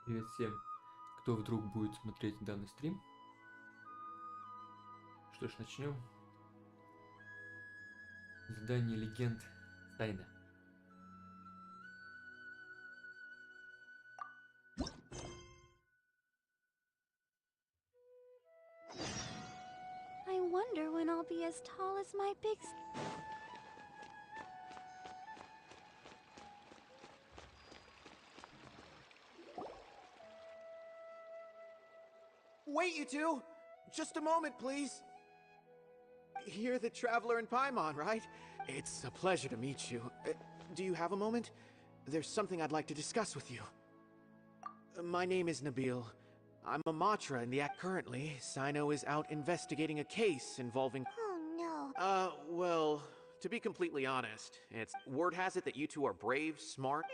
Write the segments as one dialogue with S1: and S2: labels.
S1: Привет всем, кто вдруг будет смотреть данный стрим. Что ж, начнем. Задание легенд Сайно.
S2: I wonder when I'll be as tall as my big...
S3: Wait, you two! Just a moment, please. You're the traveler in Paimon, right? It's a pleasure to meet you. Do you have a moment? There's something I'd like to discuss with you. My name is Nabil. I'm a Matra in the act currently. Cyno is out investigating a case involving...
S2: Oh no.
S3: Well, to be completely honest, word has it that you two are brave, smart...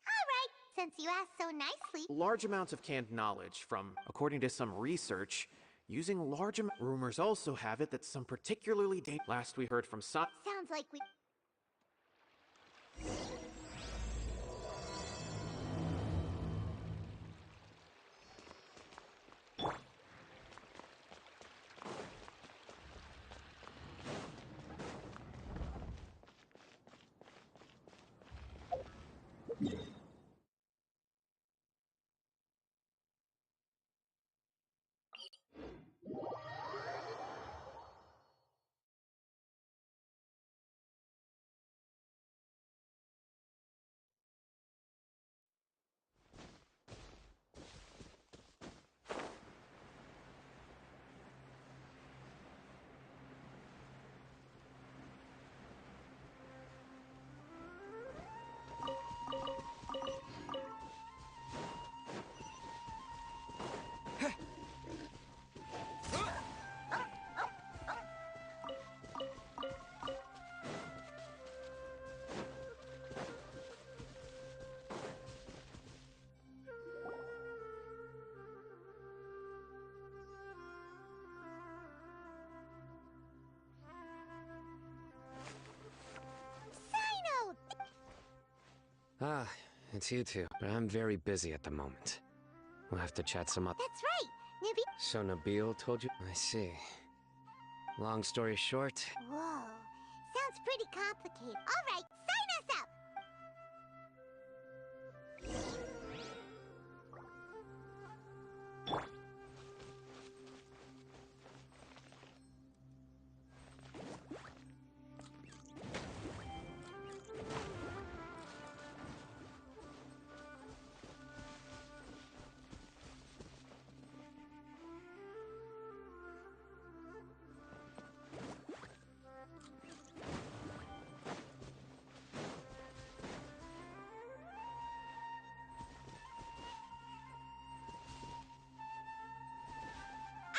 S2: Alright, since you asked so nicely.
S3: Large amounts of canned knowledge from, according to some research, using large rumors also have it that some particularly last we heard from
S2: Sounds like we... Cyno!
S4: Ah, it's you two, but I'm very busy at the moment. We'll have to chat some up.
S2: That's right! Nibby...
S4: So Nabil told you? I see. Long story short...
S2: Whoa. Sounds pretty complicated. Alright, sign us up!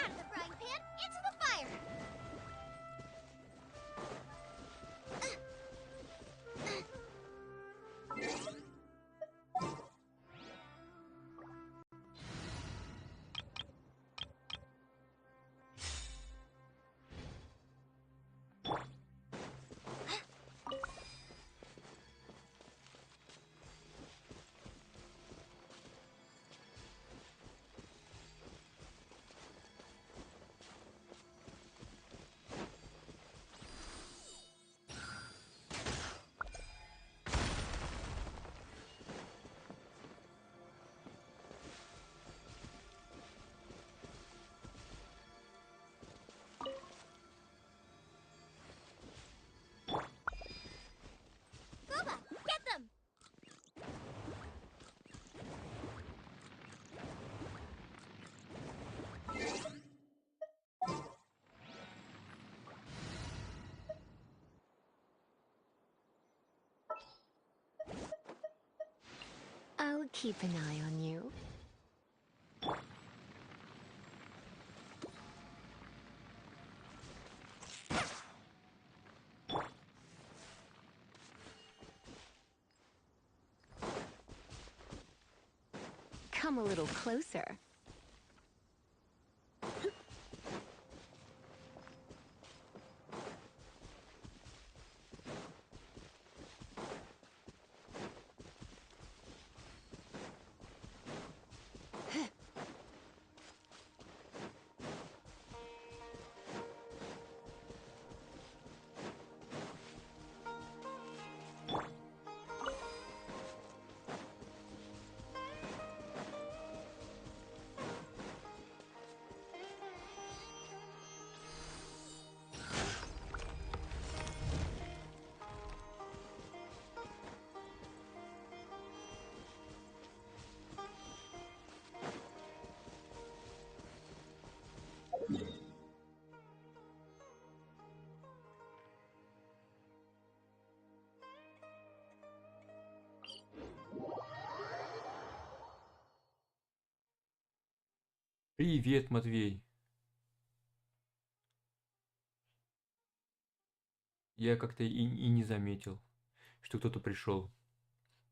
S2: Out of the frying pan, into the fire! Glava, get them!
S5: I'll keep an eye on you. Come a little closer.
S1: Привет, Матвей. Я как-то и не заметил, что кто-то пришел.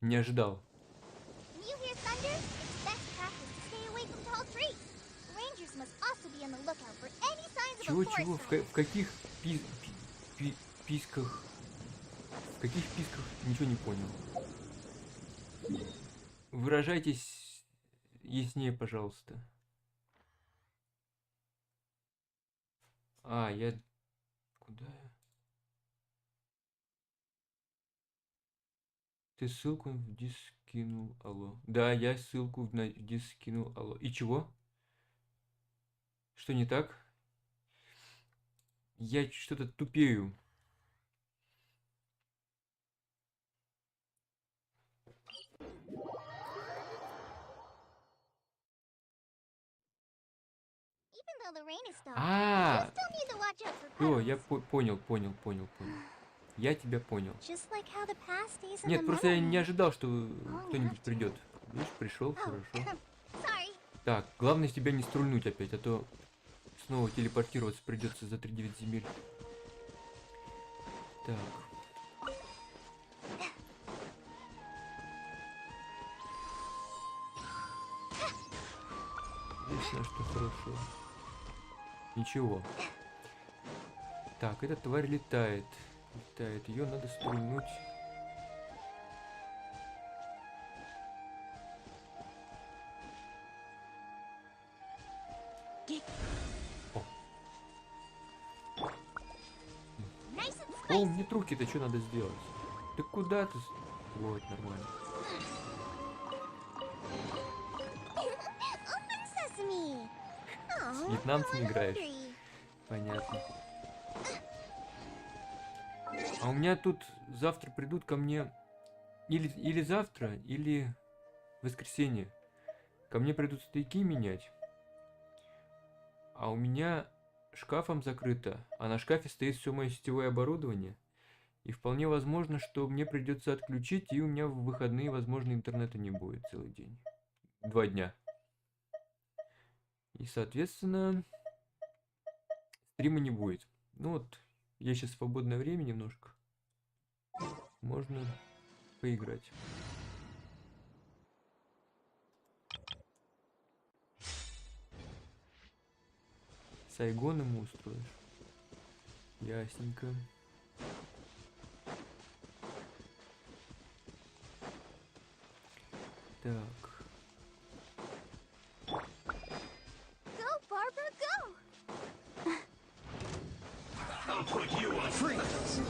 S1: Не ожидал.
S2: When you hear thunder, it's best practice to stay away from tall trees. Rangers must also be on the lookout for any signs of a
S1: Чего?
S2: forest
S1: В,
S2: fire.
S1: в каких писках? В каких писках? Ничего не понял. Выражайтесь яснее, пожалуйста. А, я... Куда я? Ты ссылку в диск скинул, алло. Да, я ссылку в диск скинул, алло. И чего? Что не так? Я что-то тупею.
S2: Even though the rain is stopped,
S1: А,
S2: you still need to watch out for
S1: все,
S2: puddles.
S1: я понял. Я тебя понял.
S2: Just like how the past days in
S1: Нет,
S2: the
S1: просто я не
S2: meadow.
S1: ожидал, что кто-нибудь придет. Видишь, пришел, хорошо.
S2: Sorry.
S1: Так, главное тебя не струльнуть опять, а то снова телепортироваться придется за 3-9 земель. Так. Здесь на что хорошо. Ничего. Так, эта тварь летает. Ее надо стрельнуть. О.
S2: Nice and
S1: О,
S2: spicy.
S1: мне руки-то что надо сделать? Ты куда ты? Вот, нормально.
S2: Open sesame.
S1: С
S2: Oh,
S1: вьетнамцами
S2: feeling
S1: играешь?
S2: hungry.
S1: Понятно. А у меня тут завтра придут ко мне... Или завтра, или в воскресенье. Ко мне придут стейки менять. А у меня шкафом закрыто. А на шкафе стоит все мое сетевое оборудование. И вполне возможно, что мне придется отключить, и у меня в выходные, возможно, интернета не будет целый день. 2 дня. И, соответственно, стрима не будет. Ну вот, есть сейчас свободное время немножко. Можно поиграть. Сайгон ему устроишь? Ясненько. Так.
S2: Go, Barbara, go.
S6: I'll put you on freeze.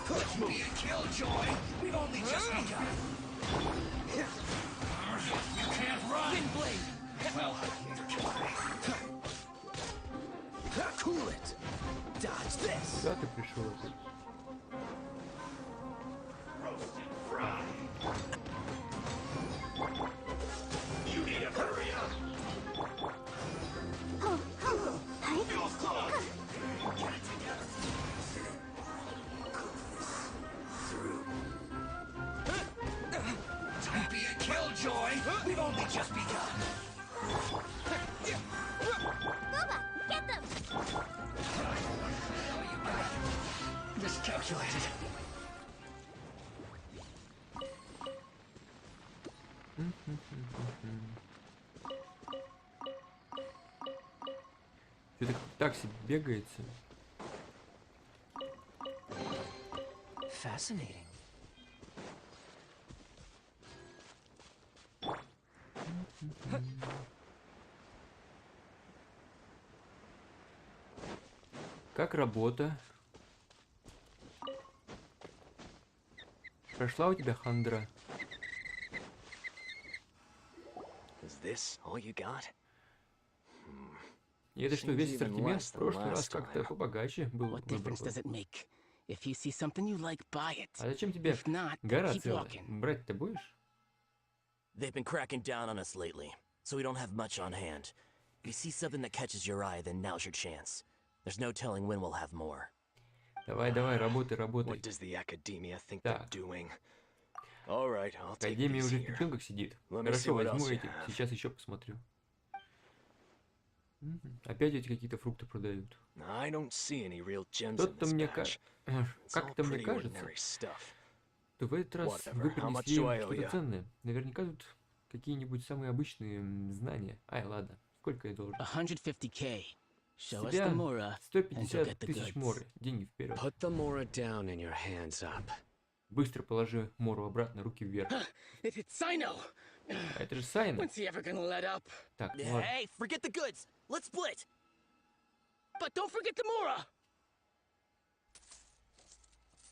S6: Could be a killjoy. We've only just begun. You can't run. Wind blade. Well, cool it. Dodge this.
S1: Куда ты пришел опять?
S6: Roasted fry. You need to hurry up. Feels close. Get it together. Don't be a killjoy. We've only just begun.
S2: Boba, get them.
S6: Miscalculated.
S1: Что-то так себе бегается.
S6: Fascinating.
S1: Как работа? Прошла у тебя хандра?
S7: Is this all you got?
S1: И это что,
S7: Seems
S1: весь
S7: even
S1: ассортимент?
S7: less
S1: В
S7: than
S1: прошлый раз
S7: last
S1: как-то
S7: time.
S1: побогаче был
S8: What
S1: выбор.
S8: difference does it make? If you see something you like, buy it.
S1: А зачем тебе
S8: If not,
S1: гора
S8: keep
S1: целая?
S8: walking.
S1: Брать-то будешь?
S7: They've been cracking down on us lately, so we don't have much on hand. If you see something that catches your eye, then now's your chance. There's no telling when we'll have more.
S1: Давай, работай.
S7: What does the academia think
S1: Так.
S7: they're doing? All right, I'll take
S1: Академия
S7: these
S1: уже в
S7: here.
S1: печенках сидит.
S7: Let me see
S1: Хорошо,
S7: what
S1: возьму
S7: else you
S1: эти.
S7: have.
S1: Сейчас еще посмотрю. Опять эти какие-то фрукты продают.
S7: I don't see any real gems in
S1: Что-то
S7: this
S1: мне
S7: batch. It's all
S1: как-то мне
S7: pretty
S1: кажется,
S7: ordinary stuff.
S1: то в этот раз
S7: Whatever.
S1: вы
S7: How much
S1: принесли
S7: do I owe
S1: что-то
S7: ya?
S1: ценное. Наверняка тут какие-нибудь самые обычные знания. Ай, ладно. Сколько я должен?
S8: 150K. Show us the
S1: Тебя
S8: Mora, and you'll
S1: 150
S8: get the
S1: тысяч
S8: goods.
S1: моры. Деньги вперед.
S4: Put the Mora down and your hands up.
S1: Быстро положи мору обратно, руки вверх.
S8: It's Сайно!
S1: А это же Сайно.
S8: When's he ever gonna let up?
S1: Так, ну ладно.
S7: Hey, forget the goods. Let's split.
S8: But don't forget the Mora!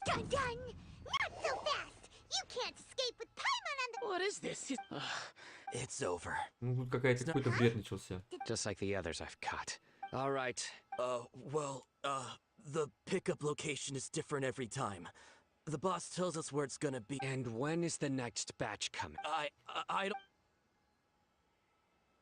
S2: Dun dun! Not so fast! You can't escape with Paimon on the.
S8: What is this?
S7: It's over.
S1: Ну тут какой-то бред начался.
S4: Just like the others I've caught. All right.
S7: The pickup location is different every time. The boss tells us where it's gonna be.
S4: And when is the next batch coming?
S7: I don't.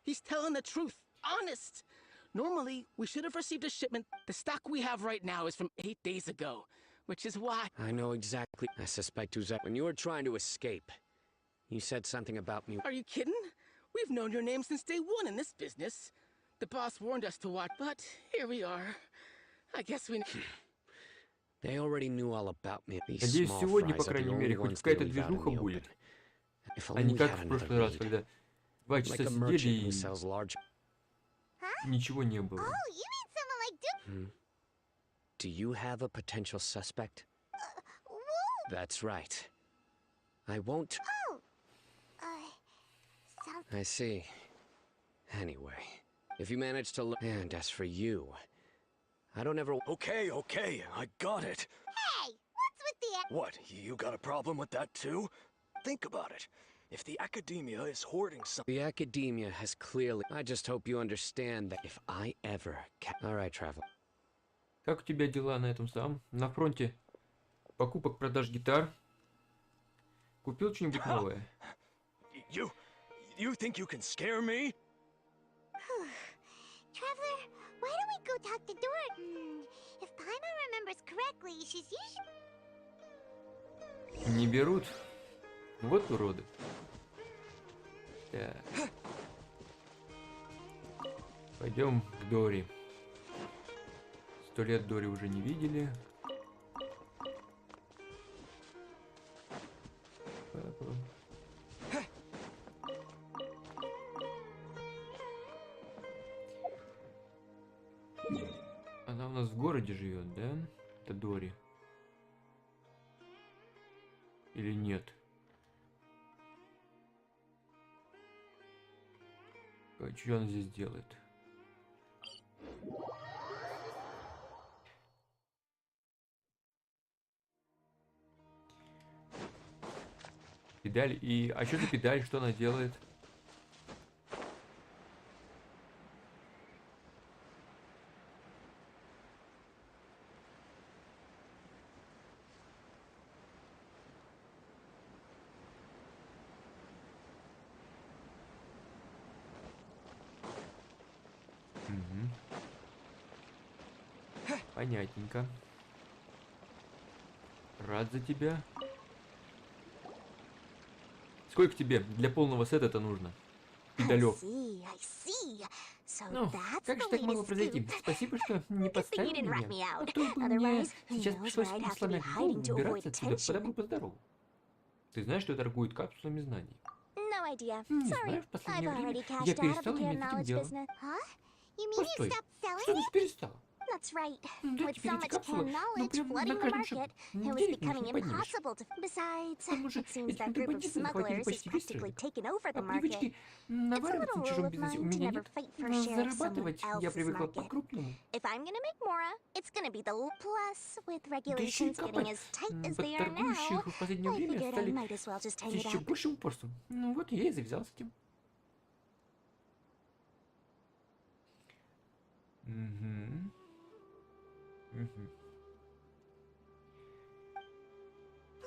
S8: He's telling the truth. Honest. Normally, we should have received a shipment. The stock we have right now is from 8 days ago, which is why.
S4: I know exactly. I suspect who's up. When you were trying to escape, you said something about me.
S8: Are you kidding? We've known your name since day one in this business. The boss warned us to watch, but here we are. I guess we.
S4: They already knew all about me. These
S1: Надеюсь,
S4: small
S1: сегодня,
S4: fries
S1: по
S4: are the
S1: крайней
S4: only
S1: мере, хоть
S4: ones they
S1: какая-то
S4: leave out in
S1: движуха
S4: the open.
S1: будет.
S4: If
S1: А
S4: only
S1: не
S4: we
S1: как
S4: had
S1: в
S4: another
S1: прошлый раз,
S4: lead.
S1: когда 2
S4: Like
S1: часа
S4: a
S1: сидели
S4: merchant
S1: и
S4: who sells large.
S1: ничего не было.
S2: Oh, you mean someone like Duke?
S4: Do you have a potential suspect?
S2: Whoa!
S4: That's right. I won't.
S2: Oh! Something.
S4: I see. Anyway, if you manage to look. And as for you, I don't ever.
S6: Okay, I got it.
S2: Hey! What's with the.
S6: What, you got a problem with that too? Think about it. If the academia is hoarding something.
S4: The academia has clearly. I just hope you understand that if I ever. All right, traveler.
S1: Как у тебя дела на этом самом? На фронте покупок, продаж гитар? Купил что-нибудь новое?
S6: You think you can scare me?
S2: Traveler, why don't we go talk to Dora? If Paimon remembers correctly, she's usually.
S1: Не берут? Вот уроды. Так. Пойдем к Дори. 100 лет Дори уже не видели. Она у нас в городе живет, да? Это Дори. Или нет? Что она здесь делает? Педаль и... А что за педаль? Что она делает? Понятненько. Рад за тебя. Сколько тебе для полного сета-то нужно? Педалёв. Ну, как же так могло произойти? Спасибо, что не подставил меня. А то бы мне сейчас пришлось сломать голову убираться отсюда по добру, по здорову. Ты знаешь, что торгует капсулами знаний? Не знаю, в последнее время я перестал иметь этим дело. Постой, что ты перестал?
S2: That's right.
S1: Да,
S2: With
S1: теперь
S2: so
S1: эти
S2: much
S1: капсулы,
S2: canned
S1: ну
S2: knowledge
S1: прям на
S2: flooding the
S1: каждом
S2: market,
S1: шагу.
S2: it was
S1: Денег на них
S2: becoming
S1: не поднимешь.
S2: impossible to. Besides,
S1: К тому же,
S2: it seems
S1: эти
S2: that group of
S1: бандиты захватили
S2: smugglers has
S1: почти весь
S2: practically
S1: рынок.
S2: taken over the
S1: А
S2: market.
S1: привычки
S2: It's a
S1: навариваться
S2: little
S1: в чужом
S2: rule of
S1: бизнесе у
S2: mine to
S1: меня
S2: never
S1: нет.
S2: fight for
S1: Но
S2: share of someone
S1: зарабатывать я
S2: else's
S1: привыкла
S2: market.
S1: по-крупному.
S2: If I'm gonna make Mora, it's gonna be the plus with
S1: Да еще и
S2: regulations getting
S1: копать.
S2: as tight as
S1: Под
S2: they are now.
S1: торгующих в последнее
S2: I
S1: время
S2: figured I
S1: стали
S2: might as well just
S1: с
S2: hang it
S1: еще
S2: up.
S1: большим упорством. Ну вот я и завязал с этим.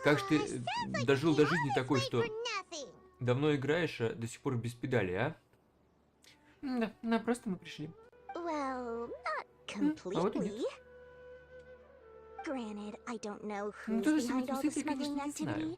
S1: Как же ты дожил до жизни такой, что давно играешь, а до сих пор без педали, а? Да, напрасно мы пришли.
S2: Well, not
S1: А вот и нет.
S2: completely. Granted, I don't know
S1: Ну,
S2: who's
S1: то
S2: behind all the
S1: смысле,
S2: smuggling
S1: конечно, не знаю.
S2: activity,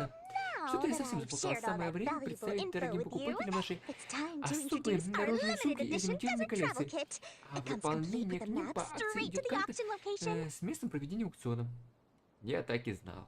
S1: ладно? Что-то я совсем заплутал. Самое время представить дорогим покупателям наши особые дорожные сумки из лимитированной коллекции. А в дополнение к ним по акции идет карта с местом проведения аукциона. Я так и знал.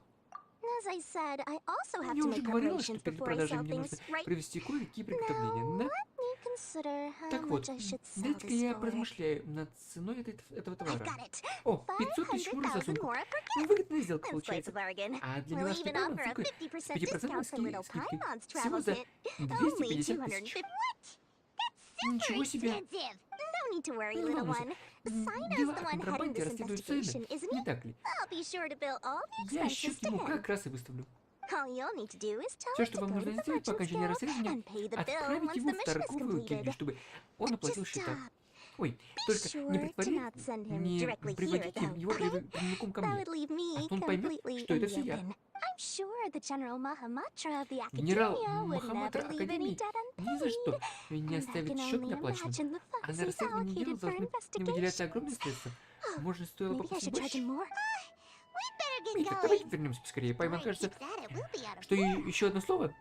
S2: As I said, I also have
S1: Я
S2: to
S1: уже
S2: make
S1: говорила, что
S2: preparations
S1: перед
S2: before I
S1: продажей
S2: sell
S1: мне
S2: things,
S1: нужно
S2: right?
S1: провести кое-какие
S2: Now,
S1: приготовления, да?
S2: let me consider how
S1: Так вот,
S2: much I should sell
S1: дайте-ка
S2: this
S1: я
S2: for.
S1: поразмышляю над ценой этого
S2: I've
S1: товара.
S2: got it.
S1: О, 500 тысяч мур за
S2: 500,000
S1: сумку.
S2: more per gift.
S1: Выгодная сделка
S2: That's quite
S1: получается.
S2: the bargain.
S1: А для
S2: We'll
S1: милашки
S2: even
S1: Пайман
S2: offer a
S1: сумка
S2: 50%
S1: с 5%
S2: discount for little
S1: скидкой
S2: Paimon's
S1: всего
S2: travel
S1: за
S2: kit. Only
S1: 250
S2: 250.
S1: тысяч.
S2: What? That's
S1: Ничего
S2: super
S1: себе.
S2: expensive. No need to worry,
S1: Не
S2: little
S1: волнуйся.
S2: one. Сайно's
S1: Дела
S2: the
S1: о
S2: one heading
S1: контрабанде
S2: this
S1: расследует Сайно,
S2: investigation, isn't
S1: не
S2: he?
S1: так ли?
S2: I'll be sure to bill all the
S1: Я
S2: expenses
S1: счет
S2: to
S1: ему
S2: him.
S1: как раз и выставлю.
S2: All you'll need to do is tell
S1: Все,
S2: him
S1: что
S2: to
S1: вам
S2: go to
S1: нужно
S2: the
S1: сделать по
S2: merchant's
S1: окончании
S2: guild
S1: расследования,
S2: and pay the bill
S1: отправить
S2: once
S1: его
S2: the
S1: в
S2: mission is
S1: торговую гильдию,
S2: completed.
S1: чтобы он оплатил
S2: Just
S1: счета. Ой, только
S2: sure
S1: не
S2: to not send him
S1: не
S2: directly here,
S1: приводите
S2: though.
S1: его прямиком ко
S2: That
S1: мне.
S2: would leave me
S1: А то он поймет,
S2: completely
S1: что
S2: in
S1: это
S2: the
S1: все я.
S2: open. I'm sure the General Mahamatra of the
S1: Генерал
S2: Academia would
S1: Махаматра
S2: never leave any
S1: Академии
S2: debt
S1: ни за что
S2: unpaid.
S1: не
S2: And I
S1: оставит
S2: can
S1: счет
S2: only
S1: неоплаченным.
S2: imagine the
S1: А на
S2: funds he's
S1: расследование дела
S2: allocated for
S1: должны выделяться
S2: investigation.
S1: огромные средства. Может, стоило
S2: Maybe I
S1: попросить
S2: should charge
S1: больше?
S2: him more? We better
S1: Итак,
S2: get
S1: давайте
S2: going.
S1: вернемся поскорее. Пайман,
S2: Don't
S1: кажется,
S2: keep that, it will be out of
S1: что еще одно слово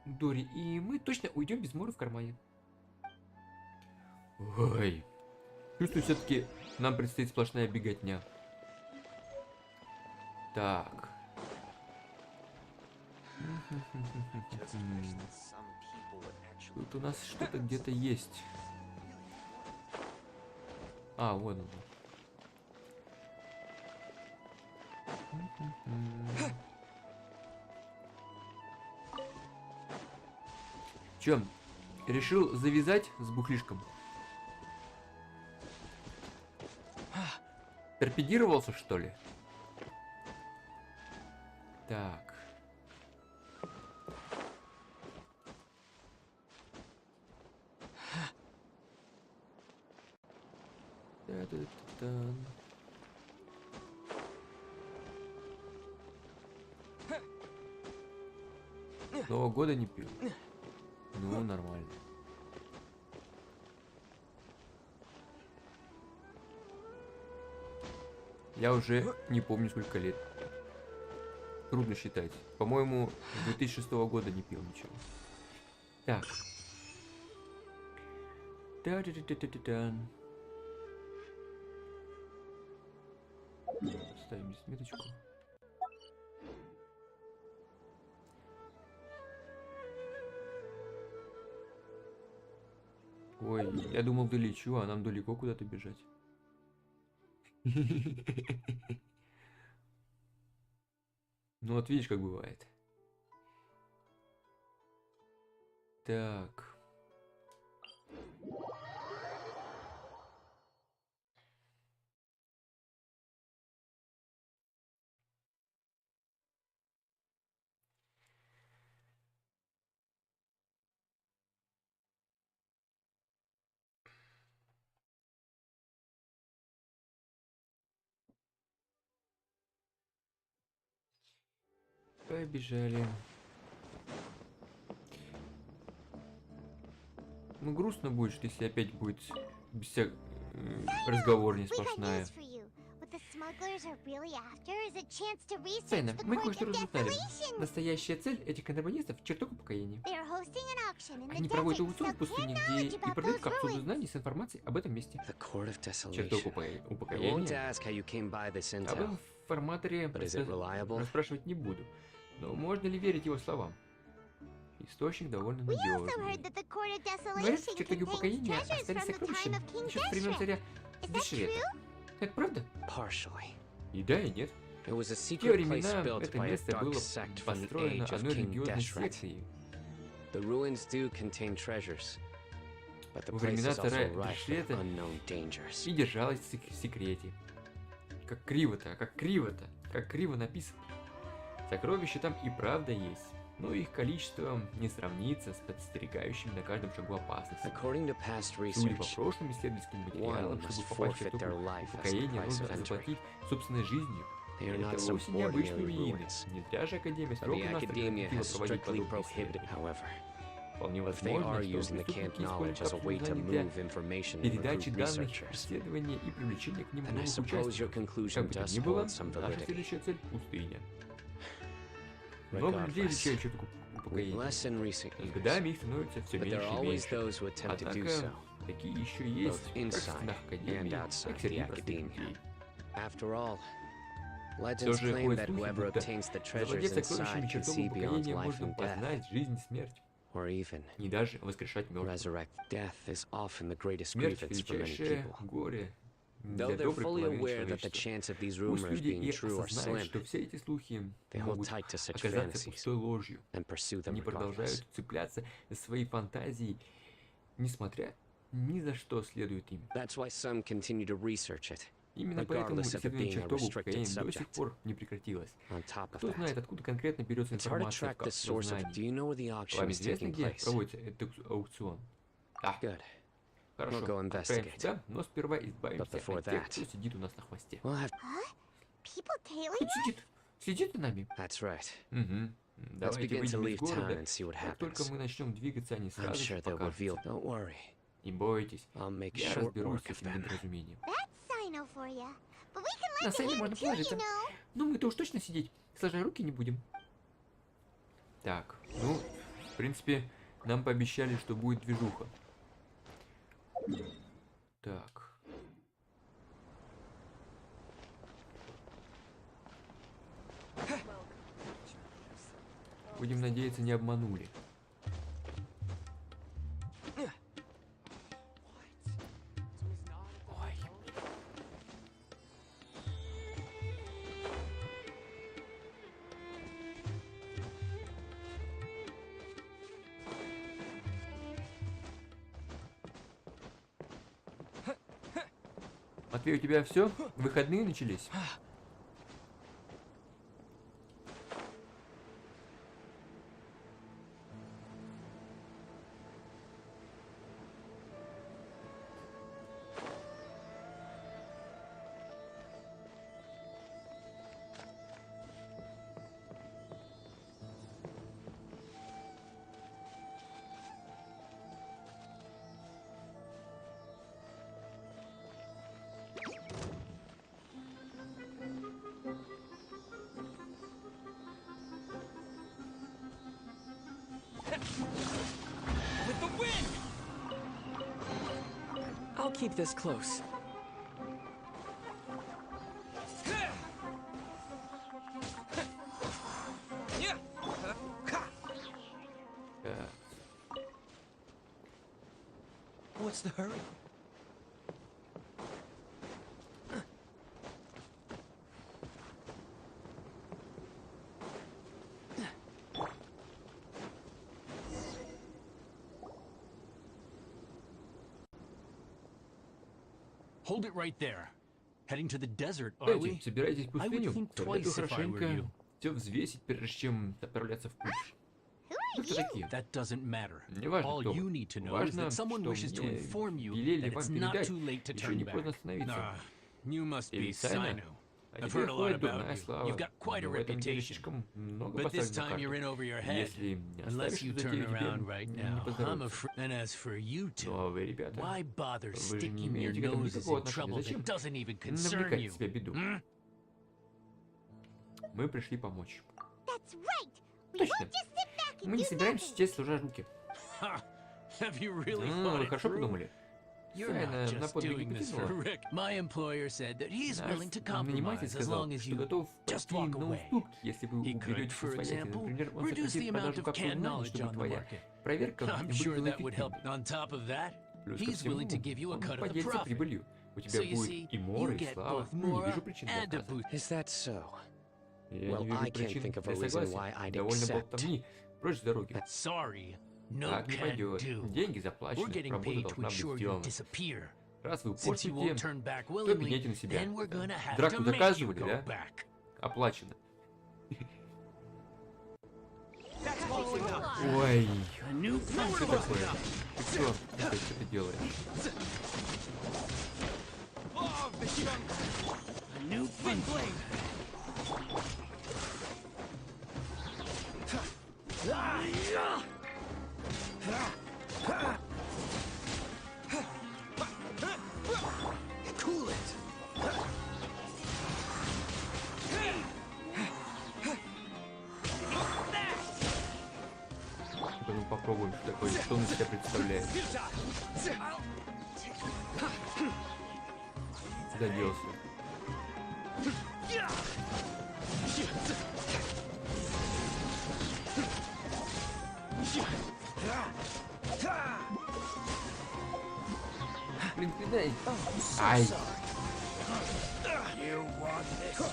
S1: Дори, и мы точно уйдем без моры в кармане. Ой, чувствую, все-таки нам предстоит сплошная беготня. Так. Тут у нас что-то где-то есть. А, вон он. Чё, решил завязать с бухлишком? Торпедировался, что ли? Так. Та-да-та-та. Нового года не пил. Ну, нормально. Я уже не помню, сколько лет. Трудно считать. По-моему, с 2006 года не пил ничего. Так. Та-та-та-та-та-та. Ставим здесь меточку. Ой, я думал, долечу, а нам далеко куда-то бежать. Ну вот видишь, как бывает. Так. Побежали. Ну, грустно будет, если опять будет разговор не
S2: We got
S1: сплошная.
S2: news for you. What the smugglers are really after is a chance to research
S1: Сайно,
S2: the
S1: мы
S2: Court
S1: кое-что
S2: of
S1: разузнали.
S2: Desolation.
S1: Настоящая цель этих контрабандистов — чертог упокоения.
S2: They are hosting an auction in the
S1: Они проводят
S2: desert,
S1: аукцион
S2: so
S1: в пустыне,
S2: clear
S1: где
S2: knowledge
S1: и
S2: about
S1: продают
S2: those
S1: капсулы
S2: ruins.
S1: знаний с информацией об этом месте.
S4: The Court of
S1: Чертог
S4: Desolation. I won't
S1: упокоения.
S4: ask how you came by this
S1: Об
S4: intel.
S1: информаторе
S4: But is it reliable?
S1: расспрашивать не буду. Но можно ли верить его словам? Источник довольно
S2: We also
S1: надежный.
S2: heard that the Court of
S1: Говорят, в
S2: Desolation
S1: чертоге
S2: contains
S1: упокоения
S2: treasures
S1: остались
S2: from the
S1: сокровища
S2: time of King
S1: еще с времен
S2: Genshin.
S1: царя
S2: Is that
S1: Дешрета.
S2: true?
S1: Это правда?
S4: Partially.
S1: И да, и нет.
S4: It was a
S1: В те
S4: secret place
S1: времена
S4: built
S1: это
S4: by a
S1: место
S4: dark
S1: было
S4: sect from the
S1: построено
S4: age of
S1: одной
S4: King
S1: религиозной
S4: Deshret.
S1: секцией.
S4: The ruins do contain treasures, but the
S1: Во
S4: place
S1: времена
S4: is also
S1: царя
S4: rife with
S1: Дешрета
S4: unknown dangers.
S1: и держалась в секрете. Как криво-то, как криво-то, как криво написано. Сокровища там и правда есть, но их количество не сравнится с подстерегающими на каждом шагу опасностью.
S4: According to past
S1: Судя по
S4: research,
S1: прошлым исследовательским материалам,
S4: one must
S1: чтобы попасть в
S4: forfeit
S1: чертог
S4: their life as the
S1: упокоения,
S4: price
S1: нужно
S4: of entry.
S1: заплатить собственной жизнью.
S4: They are not
S1: Это
S4: some
S1: вовсе не обычные
S4: ordinary
S1: руины.
S4: ruins.
S1: Не зря же Академия
S4: The
S1: строго нас
S4: Academia
S1: запретила
S4: has
S1: проводить
S4: strictly
S1: подобные
S4: prohibited,
S1: исследования.
S4: however.
S1: Вполне
S4: If they
S1: возможно,
S4: are
S1: что
S4: using the canned
S1: преступники
S4: knowledge
S1: используют
S4: as a way to
S1: капсулы для
S4: move information and
S1: передачи
S4: recruit
S1: данных,
S4: researchers,
S1: исследования и привлечения к ним
S4: then I
S1: новых
S4: suppose your
S1: участников.
S4: conclusion
S1: Как бы то
S4: does
S1: ни было,
S4: hold some
S1: наша
S4: validity.
S1: следующая цель — пустыня. Много людей
S4: Regardless,
S1: изучают чертог
S4: with
S1: упокоения.
S4: less in recent
S1: С
S4: years,
S1: годами их становится все
S4: but there
S1: меньше
S4: are
S1: и
S4: always
S1: меньше.
S4: those who attempt to do
S1: Однако,
S4: so,
S1: такие еще есть,
S4: both
S1: как в
S4: inside
S1: стенах Академии,
S4: and
S1: так
S4: outside
S1: и среди
S4: the
S1: простых
S4: Academia.
S1: людей.
S4: After all, Legends
S1: же
S4: claim
S1: ходят
S4: that
S1: слухи,
S4: whoever
S1: будто
S4: obtains the treasures
S1: завладев сокровищами
S4: inside can
S1: чертогом
S4: see beyond
S1: упокоения
S4: life
S1: можно
S4: and death,
S1: познать жизнь и смерть,
S4: or even
S1: и даже воскрешать мертвых.
S4: resurrect. Death is often the greatest
S1: Смерть —
S4: grievance for many
S1: величайшее
S4: people.
S1: горе
S4: Though
S1: для
S4: they're
S1: доброй
S4: fully
S1: половины
S4: aware that the
S1: человечества.
S4: chance of these
S1: Пусть
S4: rumors
S1: люди
S4: being
S1: и
S4: true are
S1: осознают,
S4: slim,
S1: что все эти слухи
S4: they hold
S1: могут
S4: tight to such
S1: оказаться
S4: fantasies
S1: пустой ложью.
S4: and pursue them
S1: Они
S4: regardless.
S1: продолжают цепляться за свои фантазии, несмотря ни за что следуют им.
S4: That's why some continue to research it.
S1: Именно поэтому
S4: regardless of it
S1: исследование
S4: being a
S1: чертогов
S4: restricted
S1: упокоения до сих
S4: subject.
S1: пор не прекратилось.
S4: On top of
S1: Кто знает,
S4: that,
S1: откуда конкретно берется
S4: it's hard to
S1: информация
S4: track the source of it. Do
S1: знании.
S4: you know where the auction
S1: Вам
S4: is
S1: известно,
S4: taking
S1: где
S4: place?
S1: проводится этот аукцион? Да,
S4: Good.
S1: хорошо,
S4: We'll go
S1: отправим
S4: investigate.
S1: сюда, но сперва избавимся
S4: But before
S1: от тех,
S4: that-
S1: кто сидит у нас на хвосте.
S4: We'll have...
S2: People tailing
S1: Кто сидит? Следит за нами?
S4: That's right.
S1: Угу.
S4: Let's
S1: Давайте
S4: begin to
S1: выйдем из
S4: leave town
S1: города.
S4: and see what
S1: Как только
S4: happens.
S1: мы начнем двигаться, они
S4: I'm
S1: сразу же
S4: sure they'll
S1: покажутся.
S4: reveal. Don't worry.
S1: Не бойтесь,
S4: I'll make
S1: я
S4: short
S1: разберусь
S4: work
S1: с
S4: of
S1: этим
S4: them.
S1: недоразумением.
S2: That's Cyno for you. But we can
S1: На
S2: lend a
S1: Сайно
S2: hand
S1: можно
S2: too, you
S1: положиться.
S2: know.
S1: Ну, мы-то уж точно сидеть, сложа руки не будем. Так, ну, в принципе, нам пообещали, что будет движуха. Так. Будем надеяться, не обманули. Ой. Матвей, у тебя все? Выходные начались?
S6: With the wind! I'll keep this close.
S1: Так.
S6: What's the hurry?
S9: Hold it right there. Heading to the desert, are
S1: Кстати,
S9: we?
S1: собираетесь в
S9: I would
S1: пустыню?
S9: think
S1: Советую
S9: twice if I were
S1: хорошенько
S9: you.
S1: все взвесить, прежде чем отправляться в путь. Вы кто такие?
S9: That doesn't matter.
S1: Неважно,
S9: All
S1: кто
S9: you
S1: вы.
S9: need to know is
S1: Важно,
S9: that someone
S1: что
S9: wishes to
S1: мне
S9: inform you
S1: велели
S9: that
S1: вам
S9: it's not
S1: передать,
S9: too late to
S1: еще
S9: turn
S1: не
S9: back.
S1: поздно остановиться.
S9: You must be
S1: Или Сайно.
S9: Сайно.
S1: А
S9: I've
S1: тебе
S9: heard a lot
S1: ходит
S9: about
S1: дурная
S9: you.
S1: слава.
S9: You've got quite a
S1: Но в этом деле
S9: reputation.
S1: слишком много
S9: But this
S1: поставлено на
S9: time you're in
S1: карту.
S9: over your head.
S1: Если не
S9: Unless
S1: оставишь
S9: you
S1: эту
S9: turn
S1: затею, тебе
S9: around right
S1: не
S9: now. I'm
S1: поздоровится.
S9: afraid. And as for you two,
S1: Но вы, ребята,
S9: why bother
S1: вы же не
S9: sticking your
S1: имеете к этому
S9: noses
S1: никакого
S9: in
S1: отношения.
S9: trouble
S1: Зачем
S9: that doesn't even concern
S1: навлекать
S9: you?
S1: в себя беду? Мы пришли помочь.
S2: That's right. We
S1: Точно.
S2: won't just sit back and
S1: Мы не
S2: do
S1: собираемся
S2: nothing.
S1: сидеть сложа руки.
S9: Ha! Have you really
S1: Вы
S9: thought it
S1: хорошо
S9: through?
S1: подумали.
S9: You're
S1: Сайно
S9: not
S1: на
S9: just
S1: подвиги
S9: doing this for
S1: потянула.
S9: Rick. My employer said that he's
S1: Наш
S9: willing to
S1: наниматель
S9: compromise as
S1: сказал,
S9: long as
S1: что
S9: you
S1: готов
S9: just
S1: пойти
S9: walk
S1: на
S9: away.
S1: уступки, если вы
S9: He could,
S1: уберете
S9: for
S1: свои
S9: example,
S1: Например, он
S9: reduce the
S1: сократит
S9: amount
S1: продажу
S9: of
S1: капсул
S9: canned
S1: знаний,
S9: knowledge
S1: чтобы
S9: on the
S1: твоя
S9: market.
S1: проверка
S9: I'm
S1: будет
S9: sure that would help.
S1: эффективной.
S9: On top of that,
S1: Плюс ко
S9: he's
S1: всему,
S9: willing to give you a
S1: он
S9: cut of the
S1: поделится
S9: profit.
S1: прибылью. У тебя
S9: So you
S1: будет
S9: see,
S1: и море,
S9: you
S1: и
S9: get
S1: слава.
S9: both
S1: Ну, не
S9: more
S1: вижу причин для
S9: and a
S1: отказа.
S9: boost.
S4: Is that so?
S1: Я
S4: Well,
S1: не вижу
S4: I can't
S1: причин
S4: think of a
S1: для
S4: reason why
S1: согласия.
S4: I'd
S1: Довольно
S4: accept.
S1: болтовни. Прочь с дороги.
S9: Sorry, no
S1: Так не
S9: can
S1: пойдет.
S9: do.
S1: Деньги
S9: We're
S1: заплачены,
S9: getting
S1: работа
S9: paid to
S1: должна быть
S9: ensure you
S1: сделана.
S9: disappear.
S1: Раз вы
S9: Since you won't
S1: портите,
S9: turn back
S1: то
S9: willingly,
S1: пеняйте на себя.
S9: then we're gonna have
S1: Драку
S9: to make you
S1: заказывали,
S9: go
S1: да?
S9: back.
S1: Оплачено.
S2: Wow.
S1: Ой,
S9: A new
S1: что
S9: punch.
S1: такое? Ты что? Опять что ты делаешь?
S9: A new punch.
S6: Cool it!
S1: Ну-ка, ну попробуем, что такое, что он из себя представляет. Куда делся? Дай.
S6: Oh, so
S1: Ай.
S6: sorry. You want this one?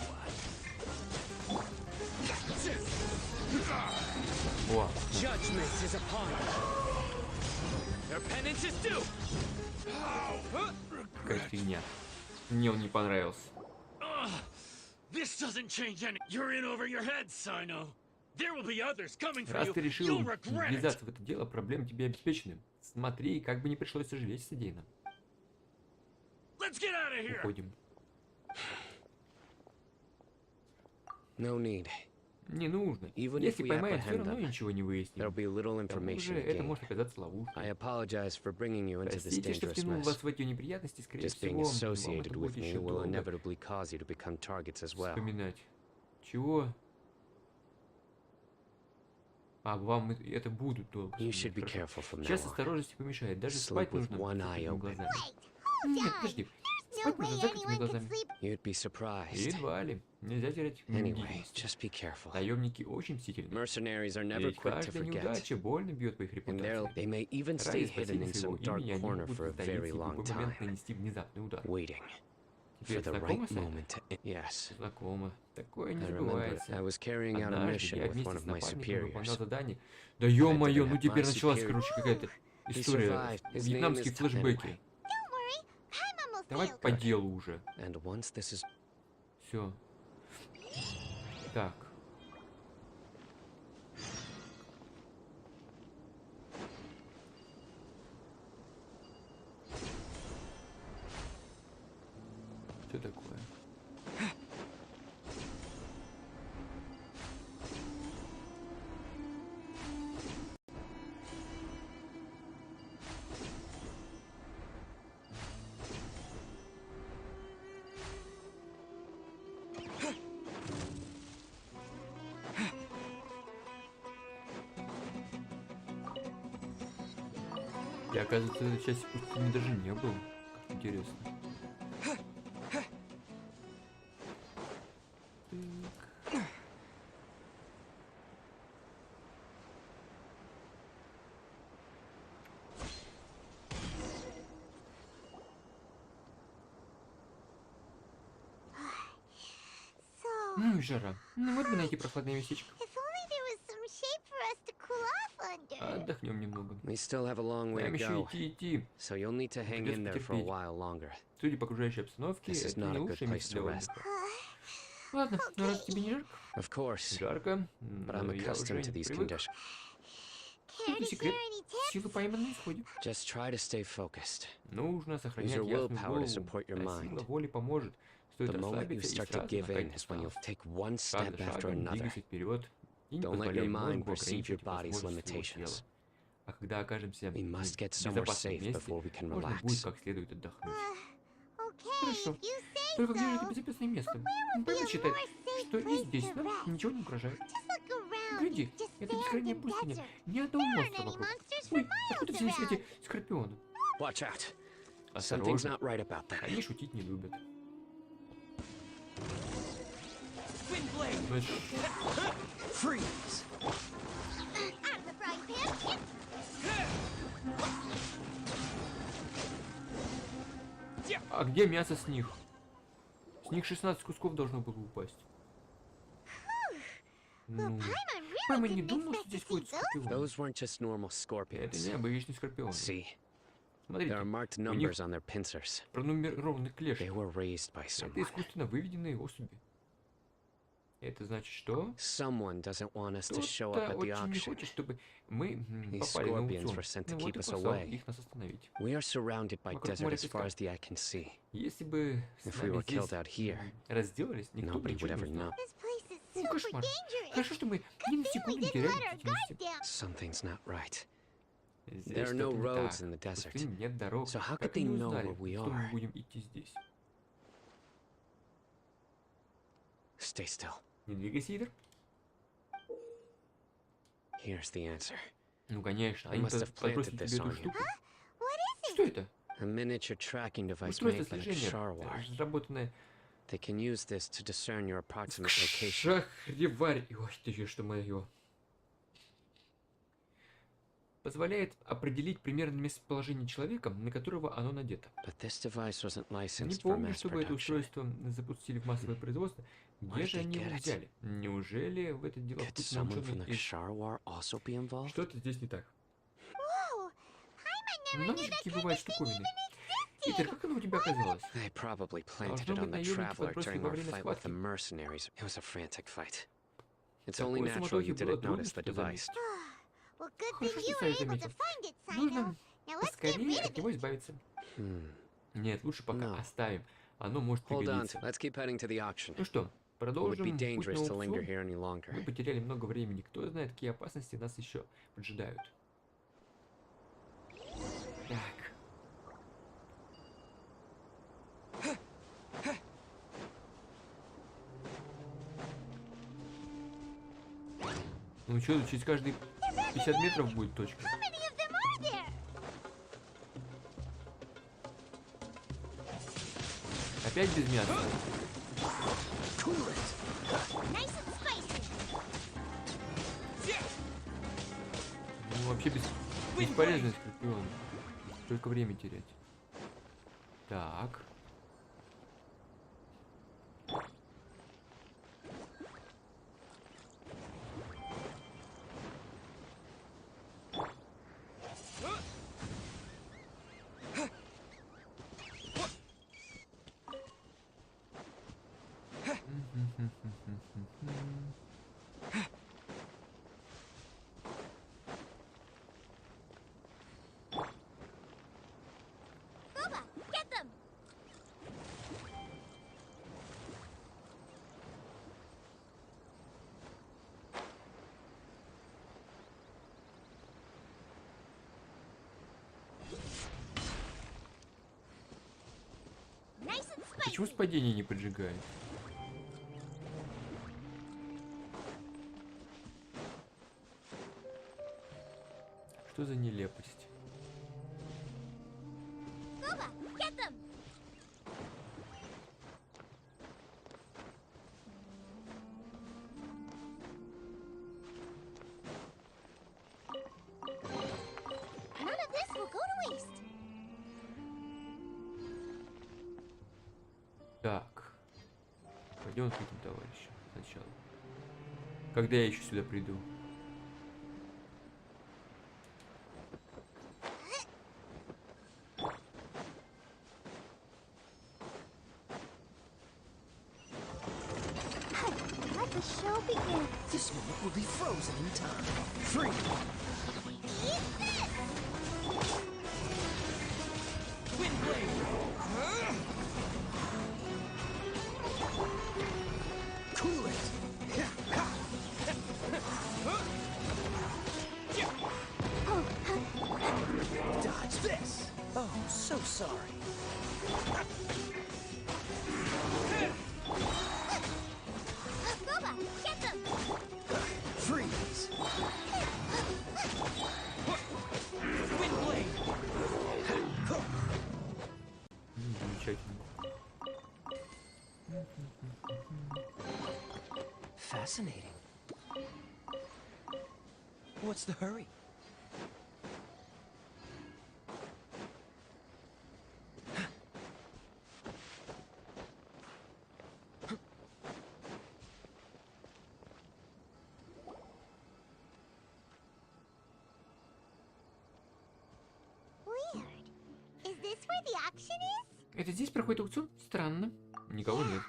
S1: О,
S6: Judgment is upon you. Their penance is due.
S1: какая фигня. Мне он не понравился.
S9: This doesn't change any. You're in over your head, Сайно. There will be others coming for
S1: Раз
S9: you.
S1: ты решил
S9: You'll regret it.
S1: ввязаться в это дело, проблемы тебе обеспечены. Смотри, как бы не пришлось сожалеть о содеянном.
S9: Let's get out of here.
S1: Уходим.
S4: No need.
S1: Не нужно.
S4: Even if
S1: Если
S4: we
S1: поймают, все
S4: apprehend
S1: равно
S4: them,
S1: ничего не
S4: There'll
S1: выясним.
S4: be little
S1: К тому
S4: information
S1: же это
S4: gained.
S1: может оказаться ловушкой.
S4: I apologize for bringing you into this
S1: Простите, что
S4: dangerous
S1: втянул
S4: mess.
S1: вас в эти неприятности, скорее
S4: Just being
S1: всего, вам
S4: associated
S1: это
S4: with
S1: будет
S4: me
S1: еще
S4: will
S1: долго
S4: inevitably cause you to become targets as well.
S1: вспоминать. Чего? А, вам это будут долго
S4: You
S1: вспоминать,
S4: should be
S1: хорошо.
S4: careful from now
S1: Сейчас
S4: on.
S1: осторожность помешает. Даже
S4: Sleep
S1: спать
S4: with
S1: нужно
S4: one
S1: с
S4: eye
S1: закрытыми
S4: open.
S1: глазами.
S2: Hold
S1: Нет,
S2: on.
S1: подожди.
S2: There's
S1: Спать
S2: no
S1: нужно
S2: way
S1: с закрытыми
S2: anyone could
S1: глазами.
S2: sleep.
S4: You'd be surprised.
S1: Едва ли. Нельзя терять
S4: Anyway,
S1: бдительность.
S4: just be careful.
S1: Наемники очень мстительны.
S4: Mercenaries are never
S1: Ведь
S4: quick to
S1: каждая
S4: forget.
S1: неудача больно бьет по их
S4: And they'll-
S1: репутации.
S4: they may even stay
S1: Ради
S4: hidden in
S1: спасения своего
S4: some dark
S1: имени они
S4: corner
S1: могут
S4: for a
S1: затаиться
S4: very
S1: и в
S4: long
S1: любой момент
S4: time,
S1: нанести внезапный удар.
S4: waiting for
S1: Тебе
S4: the
S1: знакомо,
S4: right
S1: Сайно?
S4: moment to... Yes.
S1: Знакомо. Такое не
S4: I remember I
S1: забывается.
S4: was carrying out a
S1: Однажды
S4: mission
S1: я
S4: with one
S1: вместе
S4: of
S1: с
S4: my
S1: напарником выполнял
S4: superiors.
S1: задание. Да ё-моё, ну
S4: My
S1: теперь началась,
S4: superior-
S1: короче, какая-то
S4: He
S1: история.
S4: survived. His name
S1: Вьетнамские
S4: is-
S1: флешбеки.
S4: anyway.
S2: Don't worry. Paimon will
S1: Давай
S2: stay
S1: по
S2: okay.
S1: делу уже.
S4: And once this is...
S1: Все. Так. Что такое? Я, оказывается, в этой части пустыни даже не был. Как интересно. Так.
S2: So,
S1: Ну и жара. Ну вот бы найти прохладное местечко.
S2: if only there was some shade for us to cool off under.
S1: Отдохнем немного.
S4: We still have a long way to
S1: Нам еще
S4: go,
S1: идти.
S4: so you'll need to hang
S1: Придется
S4: in there for a
S1: потерпеть.
S4: while longer.
S1: Судя по окружающей обстановке,
S4: This is
S1: это
S4: not
S1: не
S4: a good
S1: лучшее
S4: place
S1: место
S4: to
S1: для
S4: rest.
S1: отдыха. Ладно, ну раз тебе не жарко.
S4: Of course,
S1: Жарко,
S4: but I'm
S1: но я уже
S4: accustomed to these
S1: привык.
S4: conditions.
S2: Care
S1: Не
S2: to
S1: секрет,
S2: share any tips?
S1: силы пойманы на исходе.
S4: Just try to stay focused.
S1: Нужно сохранять
S4: your
S1: ясную
S4: willpower to
S1: голову,
S4: support your
S1: а сила
S4: mind.
S1: воли поможет. Стоит
S4: The moment you
S1: расслабиться и
S4: start to
S1: сразу
S4: give in
S1: нахватать
S4: is when you'll
S1: устав.
S4: take one
S1: Шаг
S4: step
S1: за
S4: after
S1: шагом
S4: another.
S1: двигайся вперед и не
S4: Don't let your
S1: позволяй
S4: mind
S1: мозгу
S4: perceive your
S1: ограничивать
S4: body's
S1: возможности своего тела.
S4: limitations.
S1: А когда окажемся
S4: We must get
S1: в
S4: somewhere
S1: безопасном
S4: safe
S1: месте,
S4: before we can
S1: можно будет
S4: relax.
S1: как следует отдохнуть.
S2: Okay,
S1: Хорошо.
S2: if you say
S1: Только где же это
S2: so.
S1: безопасное место?
S2: would be
S1: Пойми
S2: a
S1: считает,
S2: more safe
S1: что и
S2: place
S1: здесь
S2: to
S1: нам
S2: rest?
S1: ничего не угрожает.
S2: Just look around.
S1: Гляди,
S2: Just
S1: это
S2: sand
S1: бескрайняя
S2: and
S1: пустыня.
S2: desert.
S1: Ни одного
S2: There aren't
S1: монстра
S2: any
S1: вокруг.
S2: monsters for
S1: Ой, откуда
S2: miles
S1: взялись
S2: around.
S1: эти скорпионы?
S4: Watch out. Something's
S1: Осторожно,
S4: not right about that.
S1: они шутить не любят.
S6: Windblade.
S1: Значит,
S6: Freeze.
S2: Out of the frying pan.
S1: а где мясо с них? С них 16 кусков должно было упасть. Ну,
S2: Paimon really
S1: Пойма не
S2: didn't
S1: думал, что
S2: expect
S1: здесь
S2: to see
S1: будет
S2: those.
S1: скорпион.
S4: Those weren't just normal
S1: Это
S4: scorpions.
S1: необычный скорпион.
S4: See,
S1: Смотрите,
S4: there are marked
S1: у них
S4: numbers on their pincers.
S1: пронумерованный клеш.
S4: They were raised by
S1: Это
S4: someone.
S1: искусственно выведенные особи. Это значит, что
S4: Someone doesn't want us to show up
S1: кто-то
S4: at the
S1: очень не
S4: auction.
S1: хочет, чтобы мы
S4: These
S1: попали на
S4: scorpions
S1: аукцион.
S4: were sent to
S1: Ну вот
S4: keep
S1: и
S4: us
S1: послал
S4: away.
S1: их нас остановить.
S4: We are surrounded by
S1: Вокруг
S4: desert
S1: моря
S4: as far
S1: песка.
S4: as the eye can see.
S1: Если бы с
S4: If we
S1: нами
S4: were killed
S1: здесь
S4: out here,
S1: разделались, никто бы
S4: nobody
S1: ничего
S4: would
S1: не
S4: ever
S1: узнал.
S4: know.
S2: This place is
S1: Ну,
S2: super
S1: кошмар.
S2: dangerous.
S1: Хорошо, что мы ни на
S2: Good thing
S1: секунду
S2: we
S1: не
S2: didn't
S1: теряли
S2: let our
S1: бдительности.
S2: guard down.
S4: Something's not right.
S1: Здесь
S4: There are no
S1: что-то не
S4: roads
S1: так.
S4: in the
S1: В
S4: desert.
S1: пустыне нет дорог.
S4: So how
S1: Как
S4: could they
S1: они
S4: know
S1: узнали,
S4: where we
S1: что мы
S4: are?
S1: будем идти здесь?
S4: Stay still.
S1: Не двигайся, Идер.
S4: Here's the answer.
S1: Ну, конечно,
S4: I
S1: они
S4: must have
S1: подбросили
S4: planted
S1: тебе
S4: this
S1: эту
S4: on you.
S1: штуку.
S2: What is it?
S1: Что это?
S4: A miniature tracking device
S1: Устройство
S4: made by the
S1: слежения,
S4: Sharwar.
S1: разработанное
S4: They can use this to discern your approximate location.
S1: Шахреварь. Ой, ты что мое. позволяет определить примерное местоположение человека, на которого оно надето.
S4: But this device wasn't
S1: Не
S4: licensed for
S1: помню,
S4: mass
S1: чтобы это
S4: production.
S1: устройство запустили в массовое производство. Где
S4: Where
S1: же
S4: did they
S1: они его
S4: get it?
S1: взяли? Неужели в это дело
S4: Could
S1: впутаны
S4: someone from
S1: ученые
S4: the
S1: из...
S4: Kshar War also be involved?
S1: Что-то здесь не так.
S2: Whoa! Paimon never
S1: Надо
S2: knew
S1: же,
S2: that
S1: какие
S2: kind
S1: бывают
S2: of thing
S1: штуковины.
S2: even
S1: Питер,
S2: existed!
S1: как оно у тебя оказалось?
S4: They probably planted
S1: Должно
S4: it
S1: быть,
S4: on the
S1: наемники
S4: Traveler
S1: подбросили
S4: during
S1: во
S4: our
S1: время
S4: fight with the
S1: схватки.
S4: mercenaries. It was a frantic fight. It's
S1: Такой
S4: only natural
S1: суматохи
S4: you
S1: было
S4: didn't
S1: трудно
S4: notice the
S1: что-то заметить.
S4: device.
S2: Well, good
S1: Хорошо,
S2: thing
S1: что
S2: you
S1: ты
S2: were
S1: это
S2: able to
S1: заметил.
S2: find it, Сайно.
S1: Нужно
S2: Now let's get
S1: поскорее
S2: rid
S1: от
S2: of
S1: него
S2: it.
S1: избавиться.
S4: Hmm.
S1: Нет, лучше пока
S4: No.
S1: оставим. Оно может
S4: Hold on.
S1: пригодиться.
S4: Let's keep heading to the auction.
S1: Ну что,
S4: It would
S1: продолжим
S4: be
S1: путь на
S4: dangerous to linger
S1: аукцион.
S4: here any longer.
S1: Мы потеряли много времени. Кто знает, какие опасности нас еще поджидают. Так. Ну что, тут через каждые 50 метров будет точка.
S2: How many of them are there?
S1: Опять без мяса.
S2: Nice and spicy.
S1: Ну вообще бесполезный скорпион. Только время терять. Так.
S2: Boba, get them! Nice and
S1: Почему
S2: spicy.
S1: падение не поджигает? Что за нелепость?
S2: Boba, get them! None of this will go to waste.
S1: Так. Пойдем к этим товарищам сначала. Когда я еще сюда приду?
S2: Let the show begin.
S10: This moment will be frozen in time. Free!
S2: Eat this!
S10: Cool it! Dodge this! Oh, so sorry.
S2: Boba, get them!
S10: Freeze!
S1: Замечательно.
S10: Fascinating. What's the hurry?
S2: Weird. Is this where the auction is?
S1: Это здесь проходит аукцион? Странно. Никого нет.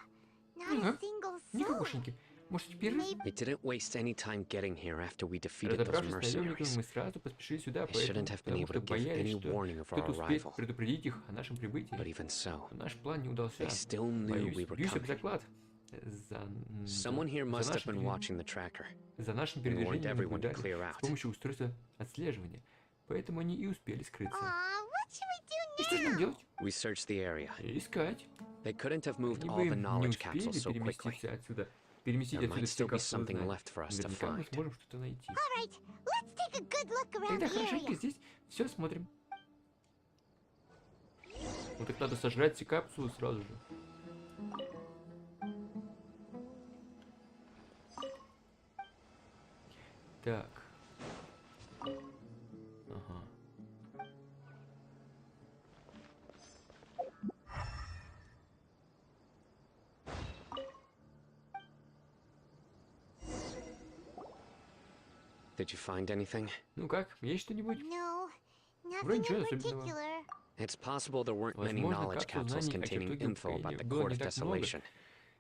S2: Not
S1: Ага.
S2: a single soul.
S1: Никогошеньки. Может, теперь
S4: They didn't waste any time getting here after we defeated those
S1: разобравшись с наемниками,
S4: mercenaries.
S1: мы сразу поспешили сюда,
S4: I shouldn't
S1: поэтому,
S4: have been
S1: потому
S4: able
S1: что
S4: to give
S1: боялись,
S4: any
S1: что
S4: warning of our
S1: кто-то успеет
S4: arrival.
S1: предупредить их о нашем прибытии.
S4: But even so,
S1: Но наш план не удался.
S4: they still knew we
S1: Боюсь,
S4: were
S1: бьюсь об
S4: coming.
S1: заклад.
S4: Someone here must have been watching the tracker.
S1: За нашим
S4: and warned
S1: передвижением
S4: everyone to
S1: наблюдали
S4: clear
S1: с
S4: out.
S1: помощью устройства отслеживания. Поэтому они и успели скрыться.
S2: Aw, what should
S1: И что
S2: we
S1: же
S2: do
S1: нам
S2: now?
S1: делать?
S4: We searched the area.
S1: Искать.
S4: They couldn't have moved
S1: Они
S4: all
S1: бы
S4: the
S1: не
S4: knowledge
S1: успели
S4: capsules so quickly.
S1: переместиться отсюда. Переместить
S4: There
S1: отсюда
S4: might
S1: все
S4: still be
S1: капсулы
S4: something
S1: знаний.
S4: left for us to
S1: Наверняка мы
S4: find.
S1: сможем что-то найти.
S2: All right, let's take a good look around
S1: Тогда
S2: the
S1: хорошенько
S2: area.
S1: здесь все смотрим. Ну так надо сожрать все капсулы сразу же. Так.
S4: Did you find anything?
S1: Ну как, есть что-нибудь?
S2: No,
S1: Вроде
S2: nothing
S1: ничего
S2: in
S1: особенного.
S2: particular.
S4: It's possible there weren't many
S1: Возможно,
S4: knowledge
S1: капсул
S4: capsules
S1: знаний о
S4: containing
S1: чертоге
S4: info about
S1: упокоения
S4: the
S1: было
S4: Court
S1: не
S4: of
S1: так много.
S4: Desolation,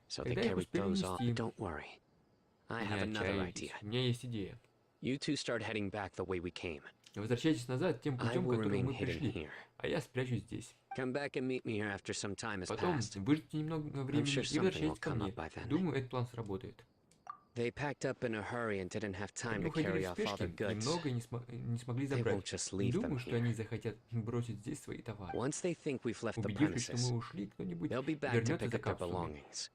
S4: so they
S1: Тогда их
S4: carried
S1: успели
S4: those off.
S1: унести.
S4: Don't worry. I
S1: Не
S4: have another
S1: отчаивайтесь,
S4: idea.
S1: у меня есть идея.
S4: You two start heading back the way we came.
S1: Возвращайтесь назад тем
S4: I
S1: путем,
S4: will
S1: которым
S4: remain
S1: мы
S4: hidden
S1: пришли,
S4: here.
S1: а я спрячусь здесь.
S4: Come back and meet me here after some time has
S1: Потом
S4: passed.
S1: выждите немного времени
S4: sure
S1: и
S4: something will
S1: возвращайтесь ко
S4: come
S1: мне.
S4: up by then.
S1: Думаю, этот план сработает.
S4: They packed up in a hurry and didn't have time
S1: Они
S4: to
S1: уходили
S4: carry
S1: в
S4: off all
S1: спешке
S4: their
S1: и
S4: goods.
S1: многое не смогли
S4: They
S1: забрать.
S4: won't just
S1: Не
S4: leave them
S1: думаю, что
S4: here.
S1: они захотят бросить здесь свои товары.
S4: Once they think we've left the
S1: Убедившись, что
S4: premises,
S1: мы ушли, кто-нибудь
S4: they'll be back to
S1: вернется
S4: pick
S1: за
S4: up their
S1: капсулами.
S4: belongings.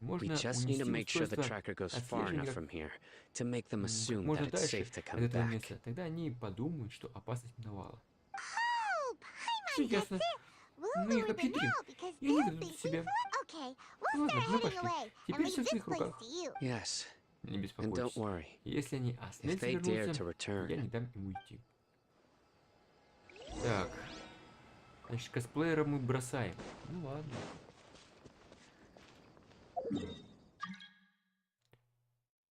S4: We
S1: Можно
S4: just need to
S1: унести
S4: make sure the
S1: устройство
S4: tracker goes far enough
S1: отслеживания
S4: from here to make them
S1: как
S4: assume that
S1: можно
S4: it's
S1: дальше
S4: safe to
S1: от
S4: come
S1: этого
S4: back.
S1: места. Тогда они подумают, что опасность миновала.
S2: Oh,
S1: Все
S2: Paimon gets
S1: ясно.
S2: it. We'll
S1: Мы
S2: do
S1: их
S2: it
S1: обхитрим,
S2: now because
S1: и они
S2: they'll
S1: дадут
S2: think
S1: себя.
S2: we... Okay, we'll
S1: Ладно,
S2: start
S1: мы
S2: heading
S1: пошли.
S2: away and
S1: Теперь
S2: leave
S1: все в
S2: this
S1: своих
S2: place
S1: руках.
S2: to you.
S4: Yes,
S1: Не
S4: and don't
S1: беспокойтесь.
S4: worry.
S1: Если они
S4: If
S1: осмелятся
S4: they dare
S1: вернуться,
S4: to return,
S1: я не дам им уйти. Так. Значит, косплеера мы бросаем. Ну ладно.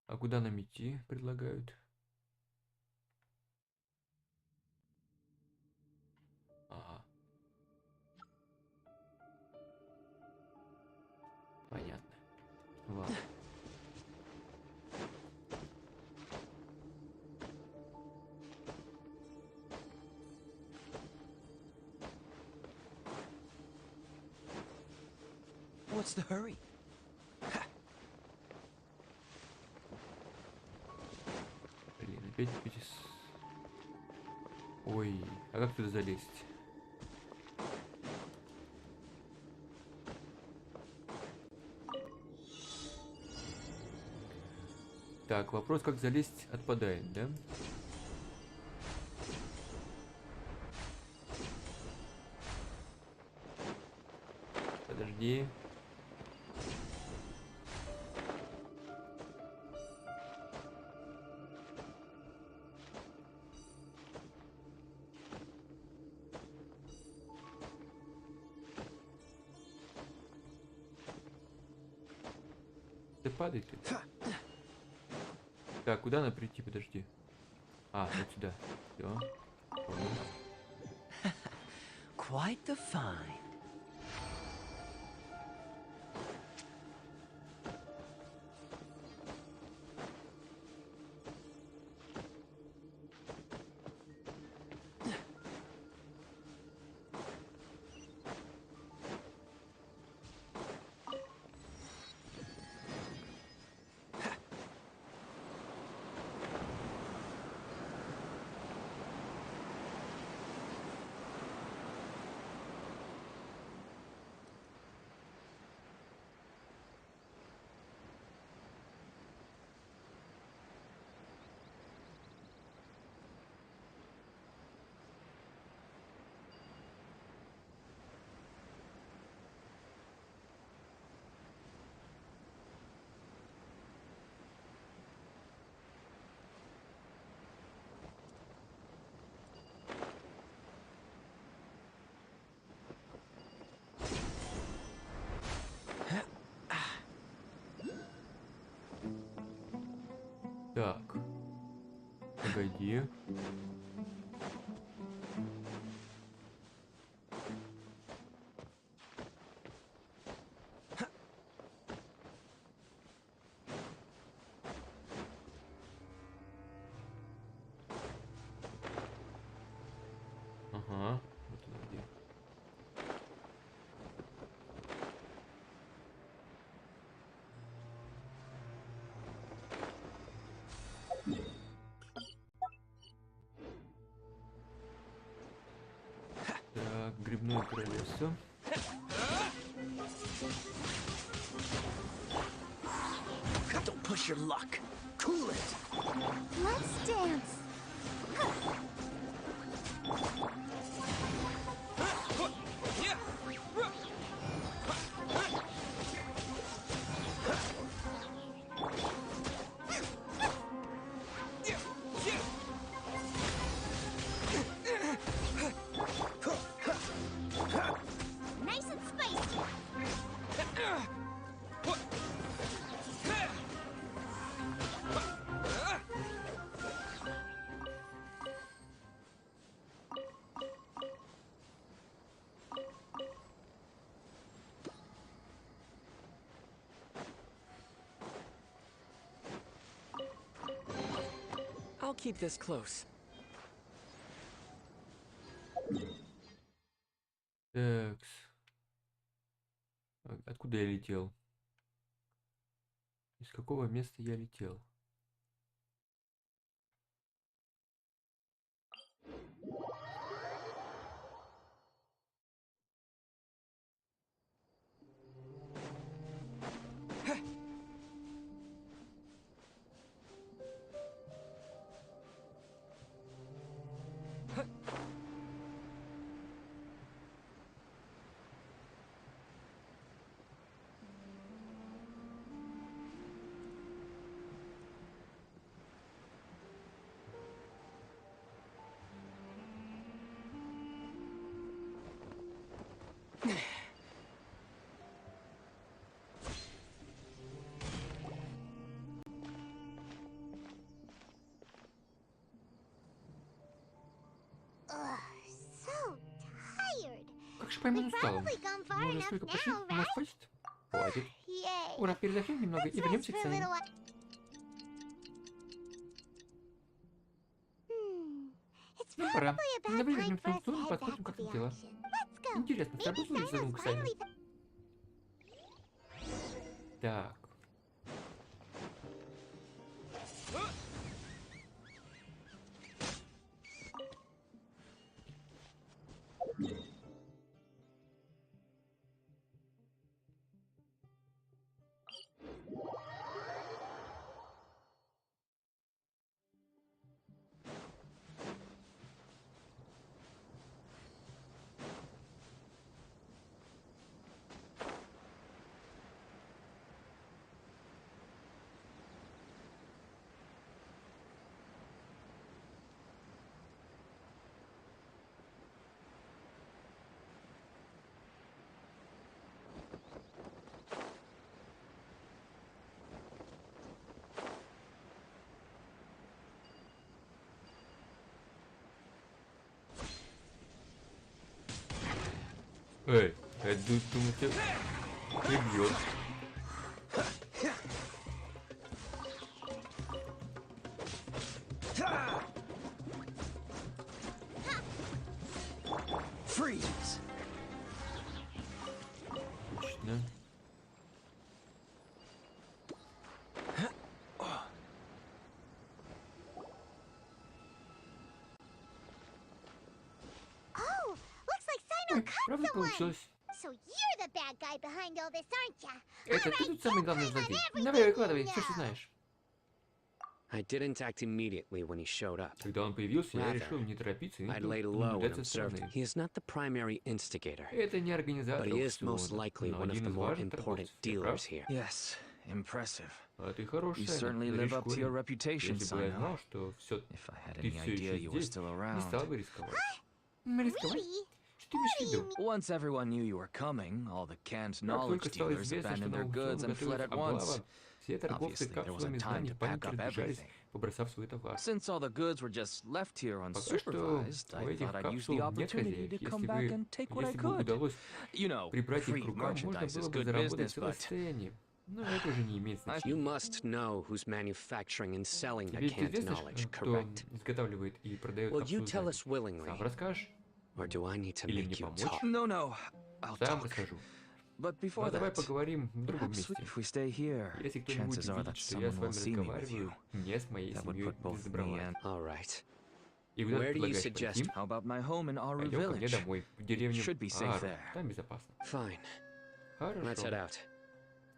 S1: А куда нам идти, предлагают? Ага. Понятно. Ладно.
S10: What's the hurry?
S1: Блин, опять Ой, а как туда залезть? Так, вопрос, как залезть, отпадает, да? Подожди. Ты падай ты. Так, куда надо прийти? Подожди. А, вот сюда. Все.
S10: Quite the find.
S1: Так. Погоди. Ага. Вот она где. Так, грибное королевство.
S10: Don't push your luck. Cool it.
S2: Let's dance. Nice and spicy.
S10: I'll keep this close.
S1: Такс. Откуда я летел? Из какого места я летел?
S2: So tired.
S1: Как же пойму
S2: We've
S1: устал.
S2: probably gone far
S1: Мы уже
S2: enough
S1: столько пошли,
S2: now,
S1: у нас
S2: right?
S1: хватит? Хватит.
S2: Yay.
S1: Ура, передохнем немного и
S2: Let's
S1: вернемся
S2: rest
S1: к
S2: for a
S1: Сайну.
S2: little while. It's
S1: Нам пора.
S2: probably about
S1: Давай
S2: time
S1: вернемся
S2: for
S1: в
S2: us to
S1: сторону и
S2: head
S1: посмотрим,
S2: back
S1: как
S2: to
S1: там
S2: the
S1: дела.
S2: auction. Let's go.
S1: Интересно,
S2: Maybe
S1: сработала ли
S2: Sayno's
S1: задумка Сайна?
S2: finally...
S1: Так. Эй, думаете, не бьет.
S10: Freeze.
S1: Отлично.
S2: Oh, looks like Sayno
S1: Ой,
S2: cut
S1: правда
S2: someone.
S1: получилось?
S2: So you're the bad guy behind all this, aren't ya?
S1: Это ты
S2: Alright,
S1: тут самый главный
S2: go
S1: злодей.
S2: on
S1: Давай,
S2: everything
S1: выкладывай,
S2: you
S1: все, что
S2: know.
S1: знаешь.
S4: I didn't act immediately when he showed up.
S1: Когда он появился, я
S4: Rather,
S1: решил не торопиться и
S4: I'd laid low and
S1: наблюдать со
S4: observed.
S1: стороны.
S4: He is not the primary instigator,
S1: Это не организатор
S4: but he is most
S1: аукциона,
S4: likely
S1: но
S4: one of
S1: один
S4: the
S1: из
S4: more
S1: важных
S4: important
S1: торговцев. Я прав?
S4: dealers here.
S10: Yes, impressive.
S1: А ты хороший,
S10: You
S1: Сайно,
S10: certainly live up to your reputation,
S1: Если бы я
S10: Sayno.
S1: знал, что все
S10: If I had
S1: ты
S10: any
S1: все
S10: idea
S1: еще
S10: you were
S1: здесь,
S10: still
S1: не
S10: around.
S1: стал бы рисковать. Рисковать?
S2: Really?
S1: Что ты имеешь в виду?
S10: Once everyone knew you were coming, all the canned
S1: Как
S10: knowledge
S1: только стало
S10: dealers
S1: известно, что
S10: abandoned
S1: на
S10: their goods
S1: аукцион
S10: and fled
S1: готовится
S10: at once.
S1: облава, все торговцы
S10: Obviously, there wasn't
S1: капсулами
S10: time
S1: знаний
S10: to
S1: в панике
S10: pack up
S1: разбежались,
S10: everything.
S1: побросав свой товар.
S10: Since all the goods were just left here
S1: Пока что
S10: unsupervised,
S1: у
S10: I
S1: этих
S10: thought I'd use
S1: капсул
S10: the
S1: нет
S10: opportunity
S1: хозяев.
S10: to come back and take what I
S1: Если бы
S10: could.
S1: удалось
S10: You know,
S1: прибрать их
S10: free
S1: к рукам, можно
S10: merchandise is
S1: было бы
S10: good
S1: заработать
S10: business,
S1: целое
S10: but
S1: состояние. Но это уже не имеет
S4: You
S1: значения.
S4: must know who's manufacturing and selling the
S1: Тебе
S4: canned
S1: известно,
S4: knowledge,
S1: кто
S4: correct?
S1: изготавливает и продает
S4: Will you
S1: капсулы
S4: tell
S1: знаний?
S4: us willingly,
S1: Сам расскажешь?
S4: or do I need to
S1: Или
S4: make
S1: мне
S4: you
S1: помочь?
S4: talk?
S10: no, I'll
S1: Сам
S10: talk.
S1: расскажу.
S10: But before
S1: Но давай
S10: that,
S1: поговорим в другом
S10: perhaps
S1: месте.
S10: if we stay here,
S1: Если кто-нибудь
S10: chances are
S1: увидит,
S10: that
S1: что я с
S10: someone will
S1: вами
S10: see me with
S1: разговариваю,
S10: you.
S1: не с моей
S10: That would
S1: семьей
S10: put both
S1: без
S10: me
S1: добровольно.
S10: and...
S4: All right.
S1: И куда ты
S4: Where do you
S1: предлагаешь
S4: suggest?
S1: пойти?
S10: How about my home in Aru
S1: Пойдем ко мне
S10: Village?
S1: домой, в деревню
S10: Should be safe
S1: Ару.
S10: there.
S1: Там безопасно.
S4: Fine. Let's head
S1: Хорошо.
S4: out.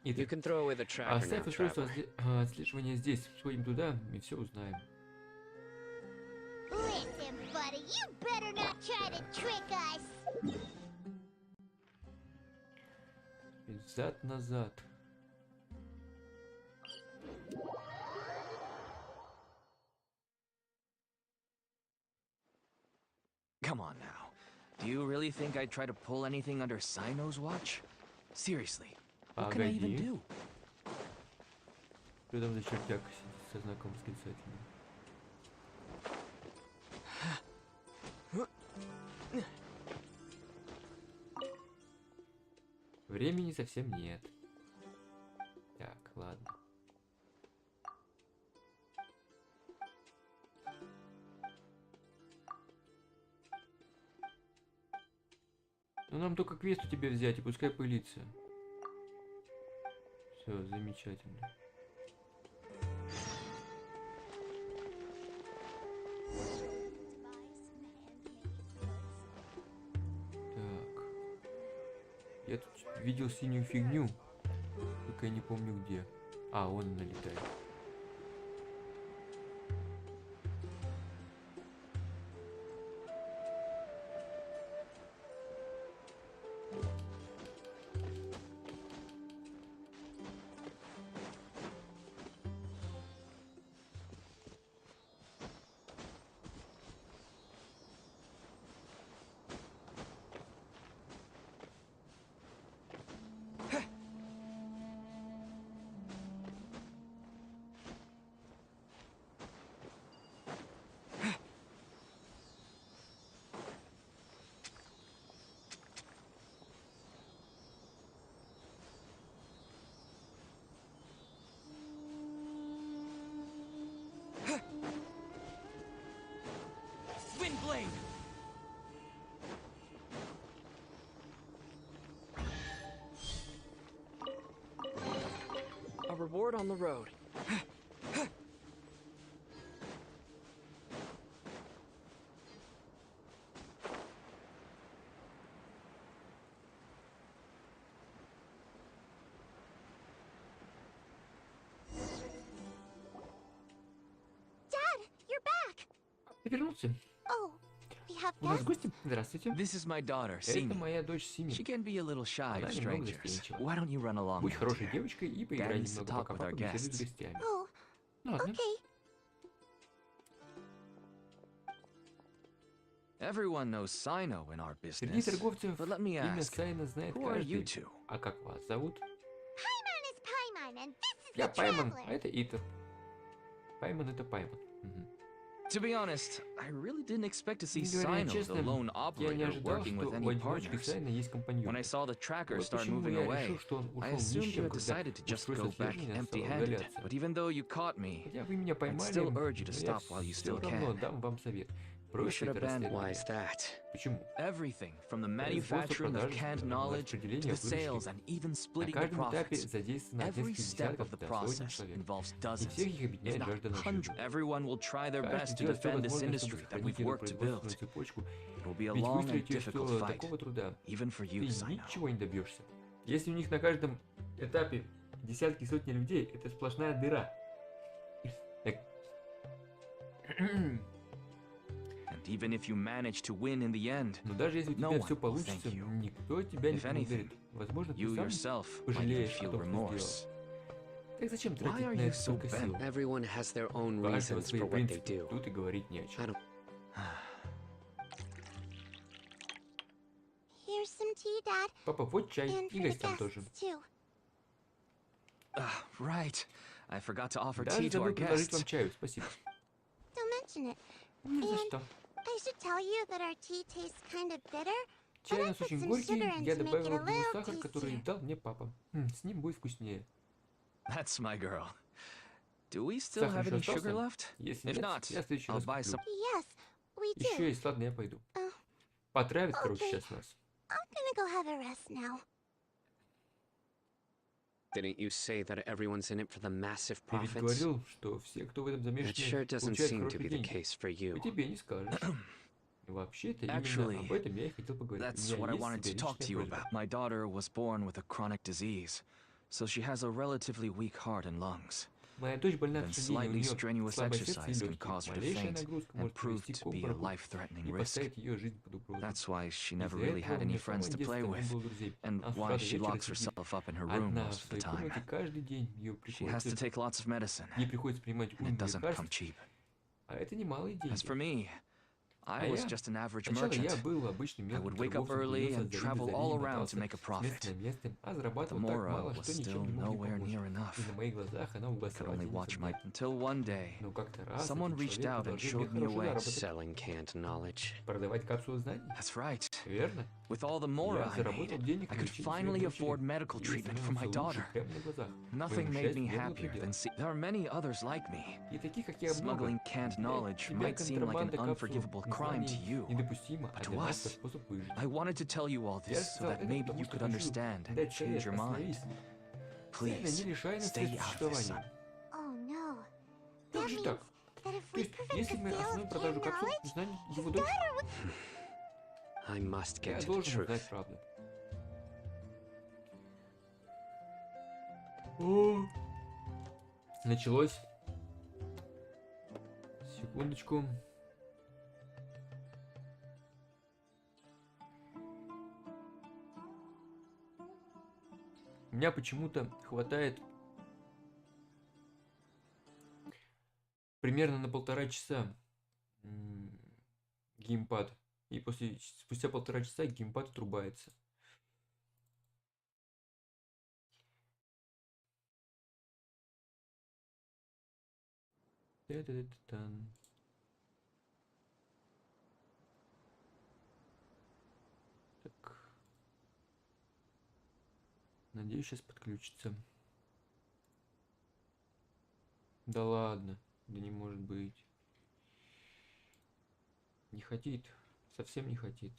S4: You
S1: Итак,
S4: can throw away the tracker now,
S1: оставь устройство
S4: traveler.
S1: отслеживания здесь. Сходим туда и все узнаем.
S2: Listen, buddy, you better not try to trick us.
S1: Взад-назад.
S10: Come on now. Do you really think I'd try to pull anything under Sayno's watch? Seriously, what can I even
S1: Погоди.
S10: do?
S1: Что там за чертяк со знаком восклицательным? Времени совсем нет. Так, ладно. Ну нам только квест у тебя взять и пускай пылится. Все, замечательно. Так. Я тут видел синюю фигню. Только я не помню где. А, он налетает.
S10: Windblade! A reward on the road.
S2: Dad, you're back.
S1: Ты вернулся?
S2: Oh, we have
S1: У нас
S2: guests.
S1: гости? Здравствуйте.
S10: This is my daughter,
S1: Это
S10: Simi.
S1: моя дочь Сими.
S10: She can be a little shy
S1: Она
S10: of
S1: немного
S10: strangers.
S1: застенчива.
S10: Why don't you run along
S1: Будь
S10: with
S1: хорошей
S10: her?
S1: девочкой и поиграй
S10: needs to
S1: немного,
S10: talk
S1: пока
S10: with
S1: папа
S10: our
S1: беседует с
S10: guests.
S1: гостями.
S2: Oh,
S1: Ладно.
S2: okay.
S10: Everyone knows Сайно in our
S1: Среди
S10: business.
S1: торговцев
S10: But let me
S1: имя
S10: ask,
S1: Сайна знает
S10: who are you
S1: каждый.
S10: two?
S1: А как вас зовут?
S2: Paimon is Paimon, and this is
S1: Я
S2: the
S1: Паймон,
S2: traveler.
S1: а это Итер. Паймон это Паймон. Мгм.
S10: To be honest, I really didn't expect to see
S1: Говоря
S10: Сайно, the
S1: честно,
S10: lone
S1: я не
S10: operator,
S1: ожидал,
S10: working
S1: что
S10: with
S1: у
S10: any
S1: одиночки
S10: partners.
S1: Сайна есть компаньон.
S10: When I saw the tracker
S1: Вот
S10: start
S1: почему
S10: moving
S1: я
S10: away,
S1: решил, что он
S10: I
S1: ушел
S10: assumed
S1: ни с
S10: you
S1: чем,
S10: had
S1: когда
S10: decided to just
S1: устройство
S10: go back
S1: слежения стало
S10: empty-handed.
S1: удаляться.
S10: But even though you caught me,
S1: Хотя вы меня поймали,
S10: still urge you to
S1: но я
S10: stop while you
S1: все
S10: still
S1: равно
S10: can.
S1: дам вам совет.
S10: You
S1: Бросьте
S10: should
S1: это
S10: abandon.
S4: Why
S1: расследование.
S4: is that?
S1: Почему?
S10: Everything from the
S1: Производство,
S10: manufacturing of
S1: продажи,
S10: canned knowledge to
S1: распределение
S10: the sales
S1: выручки.
S10: and even
S1: На
S10: splitting the
S1: каждом этапе
S10: profits.
S1: задействовано от
S10: Every
S1: нескольких
S10: step
S1: десятков
S10: of the
S1: до сотни
S10: process
S1: человек.
S10: involves
S1: И
S10: dozens,
S1: всех их
S10: if
S1: объединяет
S10: not
S1: жажда
S10: hundreds.
S1: наживы.
S10: Everyone will try their best
S1: Каждый
S10: to
S1: делает все
S10: defend this
S1: возможное, чтобы
S10: industry that
S1: сохранить
S10: we've
S1: эту
S10: worked to
S1: производственную
S10: build.
S1: цепочку.
S10: It will be a
S1: Ведь
S10: long and
S1: выстроить ее
S10: difficult
S1: стоило
S10: fight,
S1: такого труда.
S10: even for
S1: Ты
S10: you, Сайно.
S1: ничего не добьешься. Если у них на каждом этапе десятки и сотни людей, это сплошная дыра.
S10: And even if you manage to win in the end,
S1: Но даже если у
S10: no
S1: тебя
S10: one
S1: все
S10: will
S1: получится,
S10: thank you.
S1: никто тебя не
S10: If anything,
S1: поблагодарит. Возможно, ты
S10: you
S1: сам
S10: yourself might even
S1: пожалеешь о
S10: feel
S1: том, что сделал.
S10: remorse.
S1: Так зачем
S10: Why
S1: тратить
S10: are
S1: на
S10: you
S1: это
S10: so
S1: столько сил?
S10: bent?
S4: Everyone has their own
S1: У каждого
S4: reasons
S1: свои
S4: for what they
S1: принципы.
S4: do.
S1: Тут и говорить не о чем.
S4: I don't.
S2: Here's some tea, Dad,
S1: Папа, вот чай.
S2: and
S1: И
S2: for the
S1: гостям тоже.
S2: guests too.
S10: Right. I forgot to offer tea
S1: Даже
S10: to our
S1: забыл предложить
S10: guests.
S1: вам чаю. Спасибо.
S2: Don't mention it.
S1: Ни за
S2: And
S1: что.
S2: I should tell you that our tea tastes kind of bitter.
S1: Чай у
S2: I
S1: нас
S2: put
S1: очень
S2: some
S1: горький.
S2: sugar in
S1: Я
S2: to make it
S1: добавил
S2: a
S1: в него
S2: little
S1: сахар, который
S2: tastier.
S1: дал мне папа. С ним будет вкуснее.
S10: That's my girl. Do we still
S1: Сахар
S10: have
S1: еще
S10: any sugar
S1: остался?
S10: left?
S1: Если
S10: If
S1: нет,
S10: not,
S1: я в следующий
S10: I'll
S1: раз
S10: buy
S1: куплю.
S10: some.
S2: Yes, we do.
S1: Еще есть, ладно, я пойду.
S2: Oh,
S1: Потравит, короче,
S2: окей.
S1: сейчас нас.
S2: I'm gonna go have a rest now.
S4: Didn't you say that everyone's in it for the massive
S1: Ты ведь
S4: profits?
S1: говорил, что все, кто в этом
S4: That sure
S1: замешаны,
S4: doesn't
S1: получают
S4: seem to
S1: хорошие
S4: be the
S1: деньги.
S4: case for
S1: И
S4: you.
S1: тебе не скажешь. Вообще-то именно
S10: Actually,
S1: об этом я и хотел поговорить. У
S10: That's
S1: меня
S10: what I
S1: есть
S10: wanted to
S1: тебе
S10: talk to
S1: личная
S10: you
S1: просьба.
S10: about. My daughter was born with a chronic disease, so she has a relatively weak heart and lungs.
S1: Моя дочь больна от
S10: Then
S1: рождения, у
S10: slightly
S1: нее
S10: strenuous
S1: слабое сердце и
S10: exercise can
S1: легкие.
S10: cause her to
S1: Малейшая
S10: faint
S1: нагрузка
S10: and
S1: может
S10: prove
S1: привести к
S10: to be a
S1: обмороку
S10: life-threatening
S1: и
S10: risk.
S1: поставить ее жизнь под угрозу.
S10: That's why she never
S1: Из-за
S10: really had
S1: этого у
S10: any
S1: нее
S10: friends
S1: самой
S10: to
S1: детства
S10: play
S1: не
S10: with,
S1: было друзей.
S10: and
S1: А с
S10: why
S1: утра до
S10: she
S1: вечера
S10: locks
S1: сидит
S10: herself up in her room
S1: одна в
S10: most of the
S1: своей
S10: time.
S1: комнате каждый день. Ее
S10: She has to
S1: приходится,
S10: take lots of medicine,
S1: ей приходится принимать
S10: and it
S1: уйму
S10: doesn't come
S1: лекарств,
S10: cheap.
S1: а это немалые деньги.
S10: As for me, I
S1: А
S10: was
S1: я-
S10: just an average
S1: Сначала я
S10: merchant.
S1: был обычным
S10: I
S1: мелким
S10: would wake up
S1: торговцем,
S10: early
S1: трудился
S10: and
S1: от зари до
S10: travel
S1: зари,
S10: all
S1: и
S10: around to
S1: мотался
S10: make a
S1: с
S10: profit.
S1: места на место, а
S10: The
S1: зарабатывал так
S10: Mora
S1: мало,
S10: was
S1: что ничем
S10: still
S1: не мог ей
S10: nowhere
S1: помочь.
S10: near
S1: И
S10: enough.
S1: на моих глазах она
S10: I could
S1: угасала
S10: only
S1: день за
S10: watch my...
S1: днем.
S10: Until one day,
S1: Но как-то раз
S10: someone
S1: один
S10: reached
S1: человек
S10: out and
S1: предложил мне
S10: showed me a
S1: хороший
S10: way.
S1: заработок.
S4: Selling canned knowledge.
S1: Продавать капсулы знаний?
S10: That's right.
S1: Верно.
S10: With all the
S1: Я
S10: Mora I
S1: заработал
S10: made,
S1: денег
S10: I
S1: на
S10: could
S1: лечение
S10: finally
S1: своей
S10: afford
S1: дочери.
S10: medical
S1: И
S10: treatment for
S1: становился
S10: my
S1: лучше
S10: daughter.
S1: прямо на глазах.
S10: Nothing
S1: Моему
S10: made me
S1: счастью, не было
S10: happier
S1: предела.
S10: than see... There are many others like me.
S1: И таких, как я, много.
S10: Smuggling canned
S1: Для
S10: knowledge
S1: тебя
S10: might seem like an
S1: контрабанда капсул
S10: unforgivable
S1: не
S10: crime to
S1: знание
S10: you,
S1: недопустимо, а
S10: but
S1: для
S10: to
S1: нас это
S10: us,
S1: способ выжить.
S10: I wanted to tell you all
S1: Я
S10: this so
S1: сказал
S10: that
S1: это,
S10: maybe
S1: потому
S10: you
S1: что
S10: could
S1: хочу
S10: understand and
S1: дать
S10: change
S1: совет,
S10: your mind.
S1: остановись. Сайно, не
S10: Please,
S1: лишай нас
S10: stay
S1: средств
S10: out of this.
S1: существования.
S2: Oh no.
S1: Как
S2: That
S1: же
S2: means
S1: так?
S2: that if
S1: То
S2: we
S1: есть,
S2: prevent
S1: если
S2: the
S1: мы
S2: sale
S1: остановим
S2: of
S1: продажу
S2: canned
S1: капсул,
S2: knowledge,
S1: узнать
S2: his
S1: его дочь,
S2: daughter would...
S4: I must
S1: я
S4: get to the
S1: должен узнать
S4: truth.
S1: правду. О, началось. Секундочку. У меня почему-то хватает примерно на 1,5 часа геймпад. И спустя 1,5 часа геймпад отрубается. Та-та-та-та-тан. Так. Надеюсь, сейчас подключится. Да ладно. Да не может быть. Не хотит. Совсем не хотит.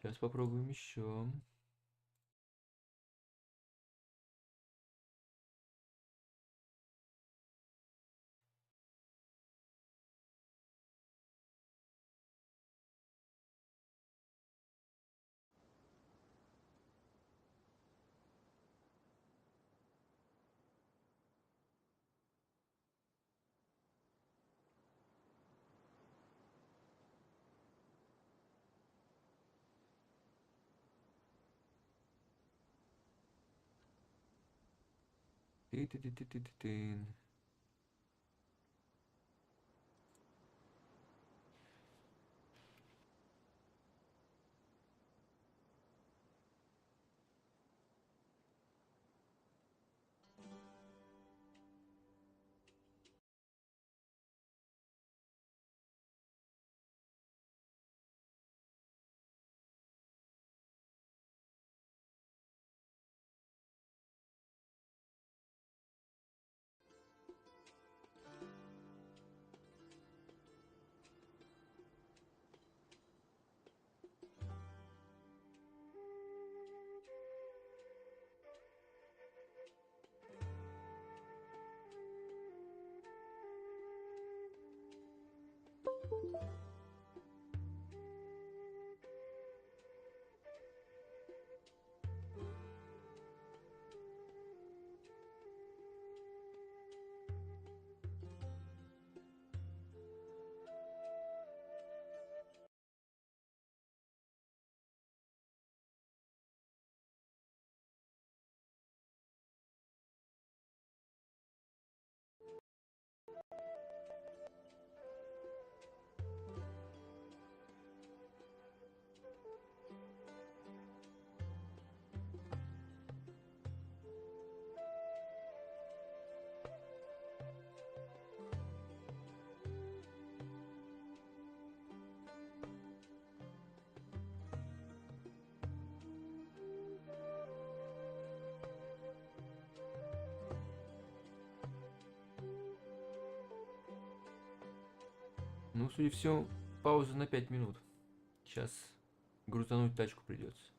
S1: Сейчас попробуем еще. Ты-ты-ты-ты-ты-тын. Ну, судя по всему, пауза на 5 минут. Сейчас грузануть тачку придется.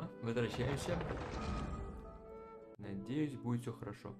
S1: Ага, возвращаемся. Надеюсь, будет все хорошо.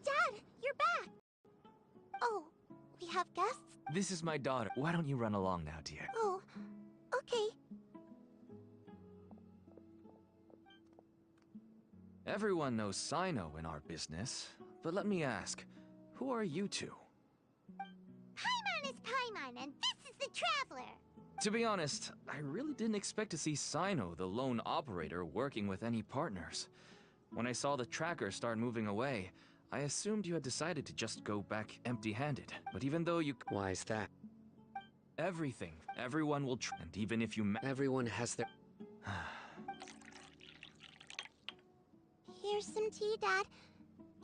S2: Dad, you're back! Oh, we have guests?
S10: This is my daughter. Why don't you run along now, dear?
S2: Oh, okay.
S10: Everyone knows Cyno in our business, but let me ask, who are you two?
S2: Paimon is Paimon, and this is the Traveler!
S10: To be honest, I really didn't expect to see Cyno, the lone operator, working with any partners. When I saw the tracker start moving away, I assumed you had decided to just go back empty-handed. But even though you...
S4: Why is that?
S10: Everything. Everyone will and even if you
S4: Everyone has their...
S2: Here's some tea, Dad.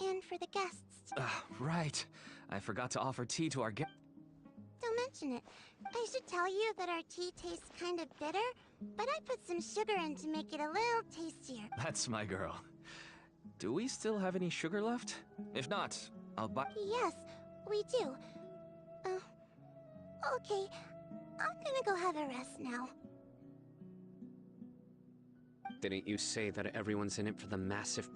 S2: And for the guests.
S10: Right. I forgot to offer tea to our guests.
S2: Don't mention it. I should tell you that our tea tastes kind of bitter, but I put some sugar in to make it a little tastier.
S10: That's my girl. Do we still have any sugar left? If not, I'll buy...
S2: Yes, we do. Okay. I'm gonna go have a rest now.
S4: Didn't you say that everyone's in it for the massive...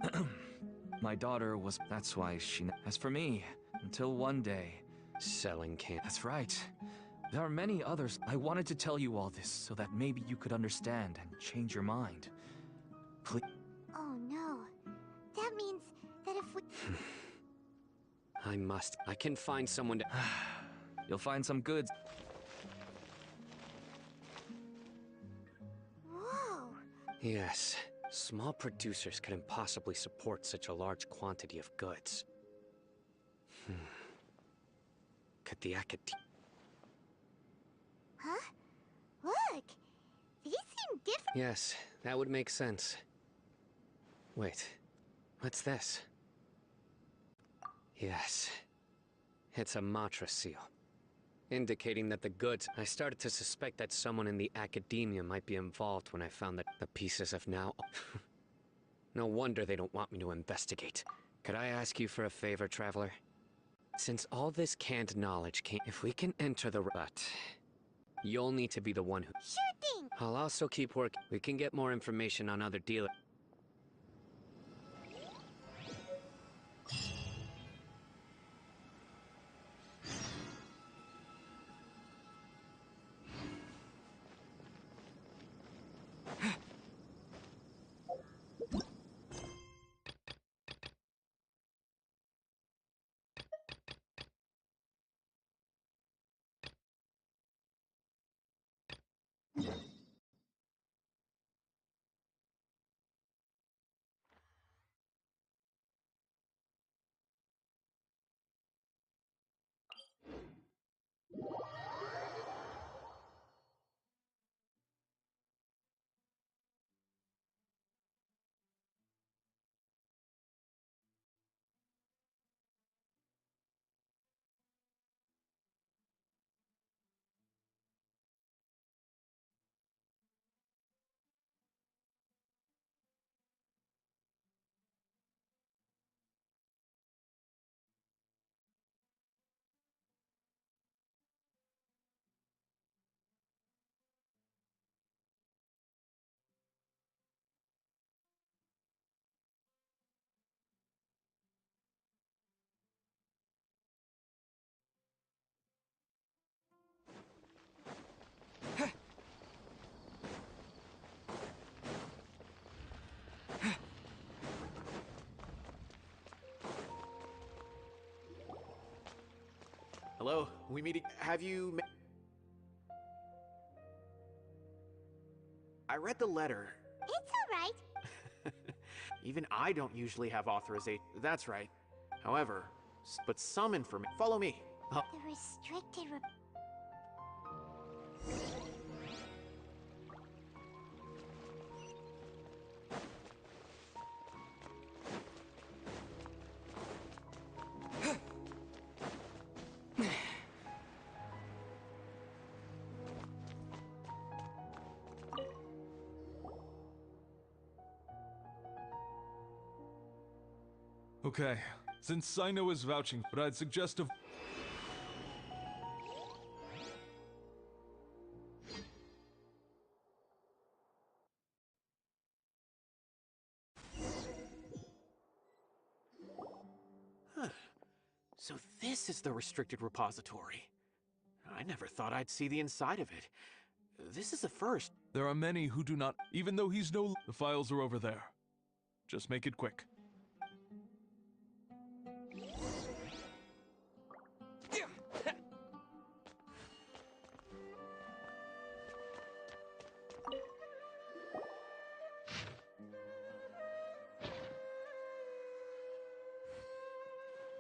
S10: My daughter was... That's why she... As for me, until one day...
S4: Selling can...
S10: That's right. There are many others. I wanted to tell you all this so that maybe you could understand and change your mind. Please...
S2: Oh no. That means that if we...
S4: I can find someone to...
S10: You'll find some goods.
S2: Whoa.
S4: Yes. Small producers could impossibly support such a large quantity of goods. Could the academia...
S2: Huh? Look! These seem different.
S4: Yes, that would make sense. Wait, what's this? Yes, it's a Matra seal, indicating that the goods... I started to suspect that someone in the academia might be involved when I found that the pieces have now... No wonder they don't want me to investigate. Could I ask you for a favor, Traveler? Since all this canned knowledge came... If we can enter the... But... You'll need to be the one who...
S2: Sure thing!
S4: I'll also keep working. We can get more information on other dealers.
S3: Hello, we meet. Have you? I read the letter.
S2: It's alright.
S3: Even I don't usually have authorization. That's right. However, but some information. Follow me.
S2: The restricted.
S11: Okay, since Cyno is vouching, but I'd suggest a...
S3: Huh. So this is the restricted repository. I never thought I'd see the inside of it. This is a first.
S11: There are many who do not, even though he's no... The files are over there. Just make it quick.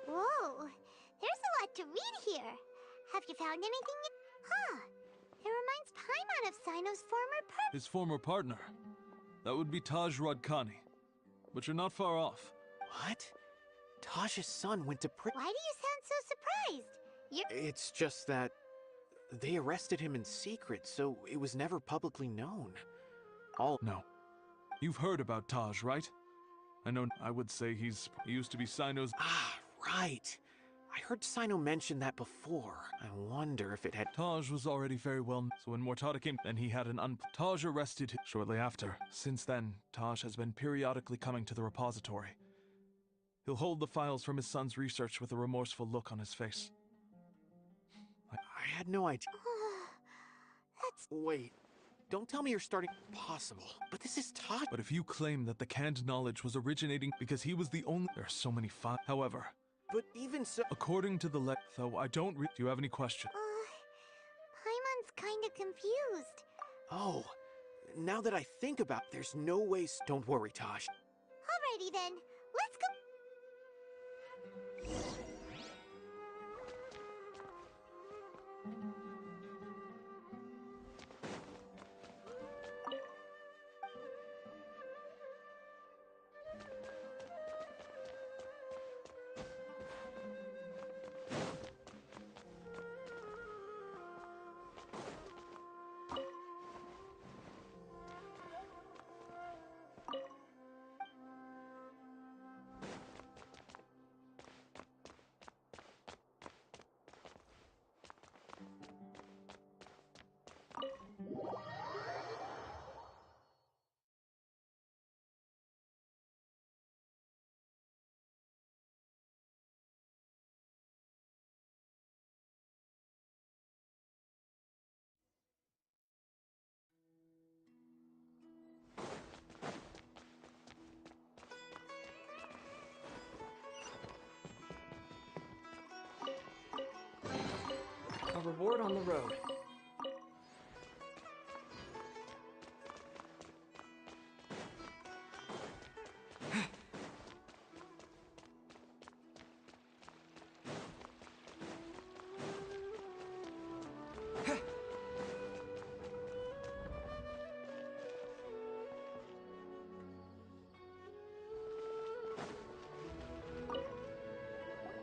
S2: Whoa, there's a lot to read here. Have you found anything? Huh. It reminds Paimon of Cyno's former partner.
S11: His former partner. That would be Taj Rodkani. But you're not far off.
S3: What? Taj's son went to prison.
S2: Why do you sound so surprised?
S3: It's just that they arrested him in secret, so it was never publicly known.
S11: No. You've heard about Taj, right? I know. I would say he used to be Cyno's...
S3: Ah, right. I heard Cyno mention that before. I wonder if it had...
S11: Taj was already very well... So when Mortada came, then he had an Taj arrested him shortly after. Since then, Taj has been periodically coming to the repository. He'll hold the files from his son's research with a remorseful look on his face.
S3: I had no idea.
S2: That's...
S3: Wait. Don't tell me you're starting... Possible. But this is Taj...
S11: But if you claim that the canned knowledge was originating because he was the only... There are so many files. However...
S3: But even so...
S11: According to the though I don't Do you have any questions?
S2: Paimon's kinda confused.
S3: Oh. Now that I think about... There's no way... Don't worry, Taj.
S2: Alrighty then. Let's go...
S12: A reward on the road.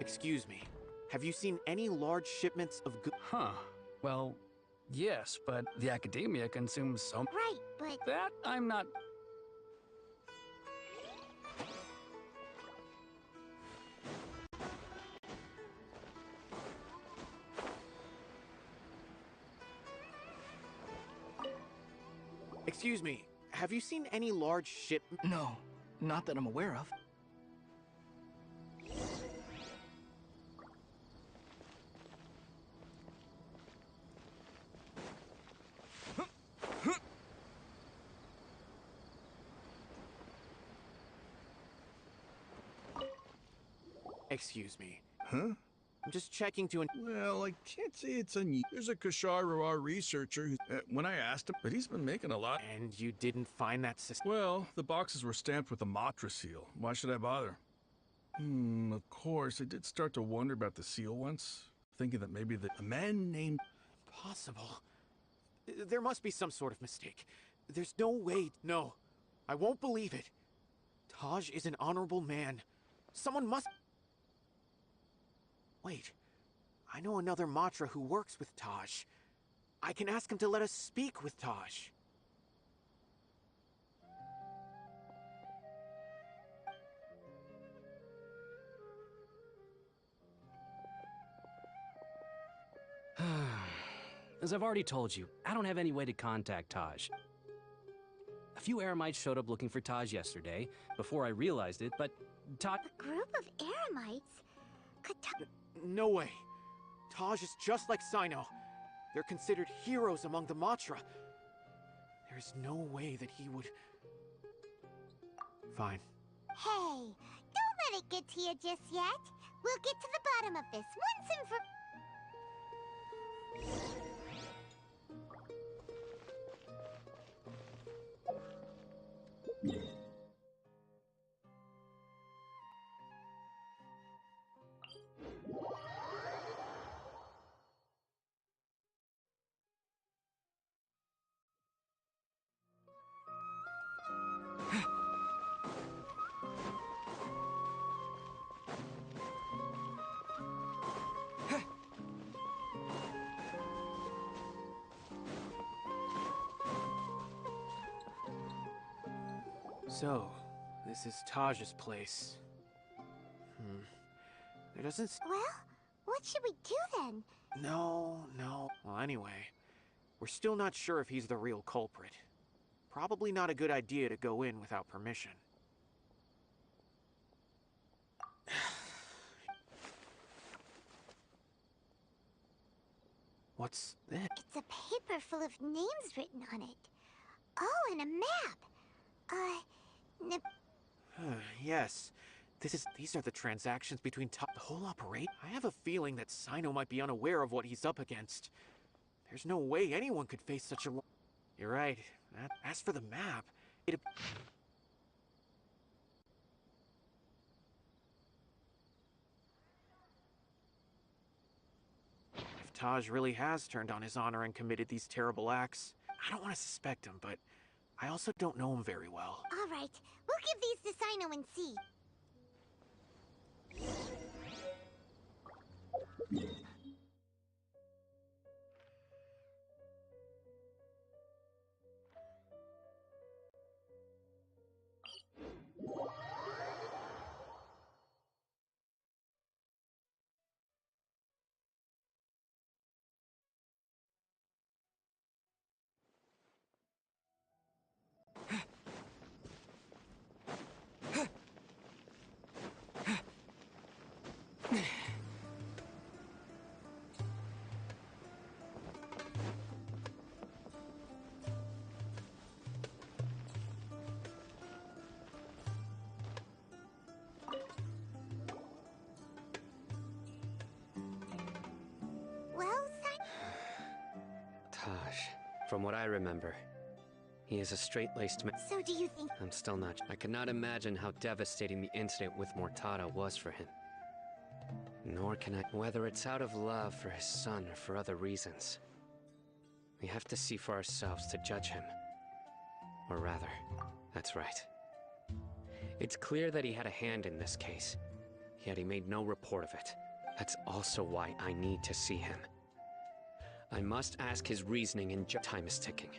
S3: Excuse me. Have you seen any large shipments of goods?
S12: Huh. Well, yes, but the academia consumes so...
S2: Right, but...
S12: That I'm not...
S3: Excuse me. Have you seen any large ship...
S12: No, not that I'm aware of.
S3: Excuse me.
S6: Huh?
S3: I'm just checking to...
S13: Well, I can't say it's unusual. There's a Kashar'ar researcher who, when I asked him, but he's been making a lot.
S3: And you didn't find that system?
S13: Well, the boxes were stamped with a Matra seal. Why should I bother? Of course, I did start to wonder about the seal once, thinking that maybe a man named...
S3: Possible. There must be some sort of mistake. There's no way... No. I won't believe it. Taj is an honorable man. Someone must... Wait. I know another Matra who works with Taj. I can ask him to let us speak with Taj.
S14: As I've already told you, I don't have any way to contact Taj. A few Eremites showed up looking for Taj yesterday, before I realized it, but Taj...
S2: A group of Eremites? Could
S3: No way. Taj is just like Cyno. They're considered heroes among the Matra. There's no way that he would... Fine.
S2: Hey, don't let it get to you just yet. We'll get to the bottom of this once and for...
S3: So, this is Taj's place. There doesn't...
S2: Well, what should we do then?
S3: No. Well, anyway, we're still not sure if he's the real culprit. Probably not a good idea to go in without permission. What's this?
S2: It's a paper full of names written on it. Oh, and a map.
S3: Yes. These are the transactions between the whole operation. I have a feeling that Cyno might be unaware of what he's up against. There's no way anyone could face such a... You're right. As for the map, it... If Taj really has turned on his honor and committed these terrible acts, I don't want to suspect him, but I also don't know him very well.
S2: All right, we'll give these to Cyno and see.
S4: Taj, from what I remember, he is a straight-laced man.
S2: So do you think...
S4: I'm still not... I cannot imagine how devastating the incident with Mortada was for him. Nor can I... Whether it's out of love for his son or for other reasons. We have to see for ourselves to judge him. Or rather, that's right. It's clear that he had a hand in this case, yet he made no report of it. That's also why I need to see him. I must ask his reasoning, and time is ticking.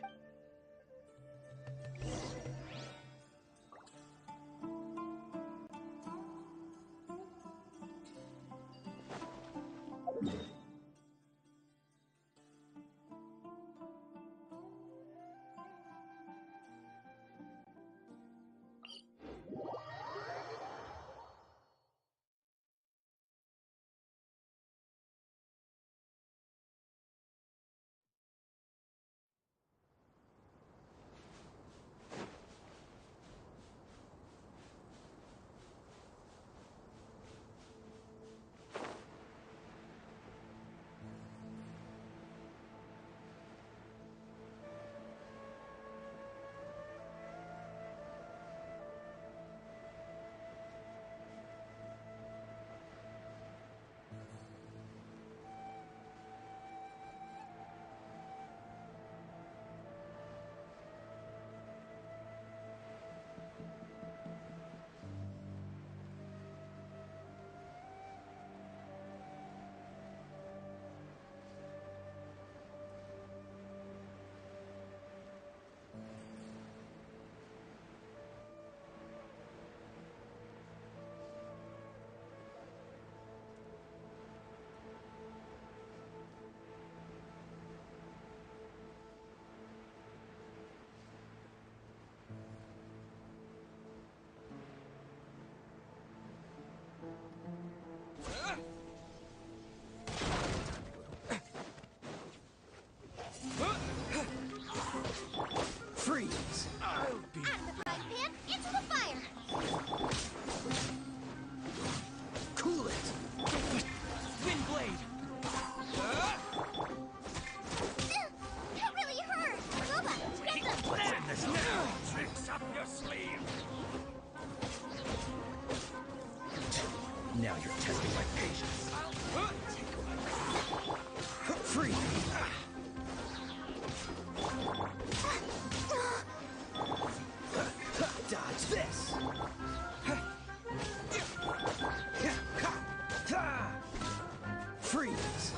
S6: Freeze!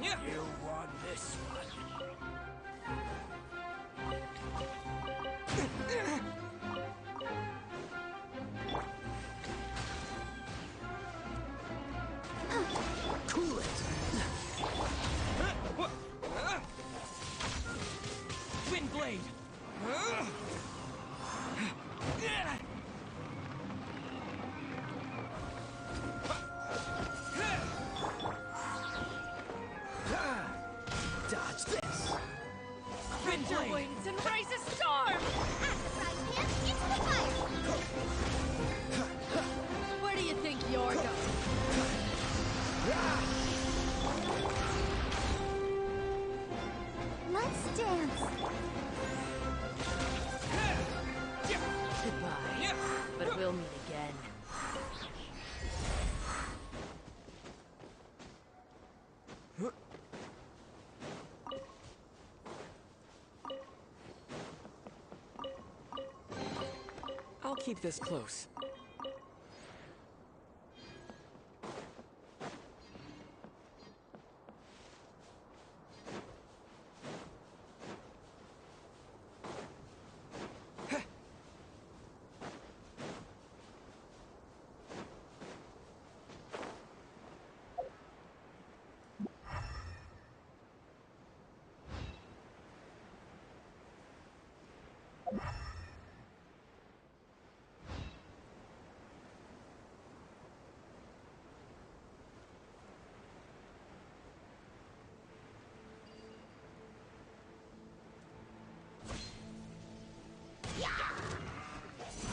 S6: You won this one. Cool it.
S8: Wind blade.
S6: Dodge this.
S8: Wind
S15: Your
S8: blade.
S15: wings and raise a storm!
S2: Asteroid Pam into the fire!
S15: Where do you think you're going?
S2: Let's dance!
S15: Goodbye. But we'll meet again.
S14: I'll keep this close.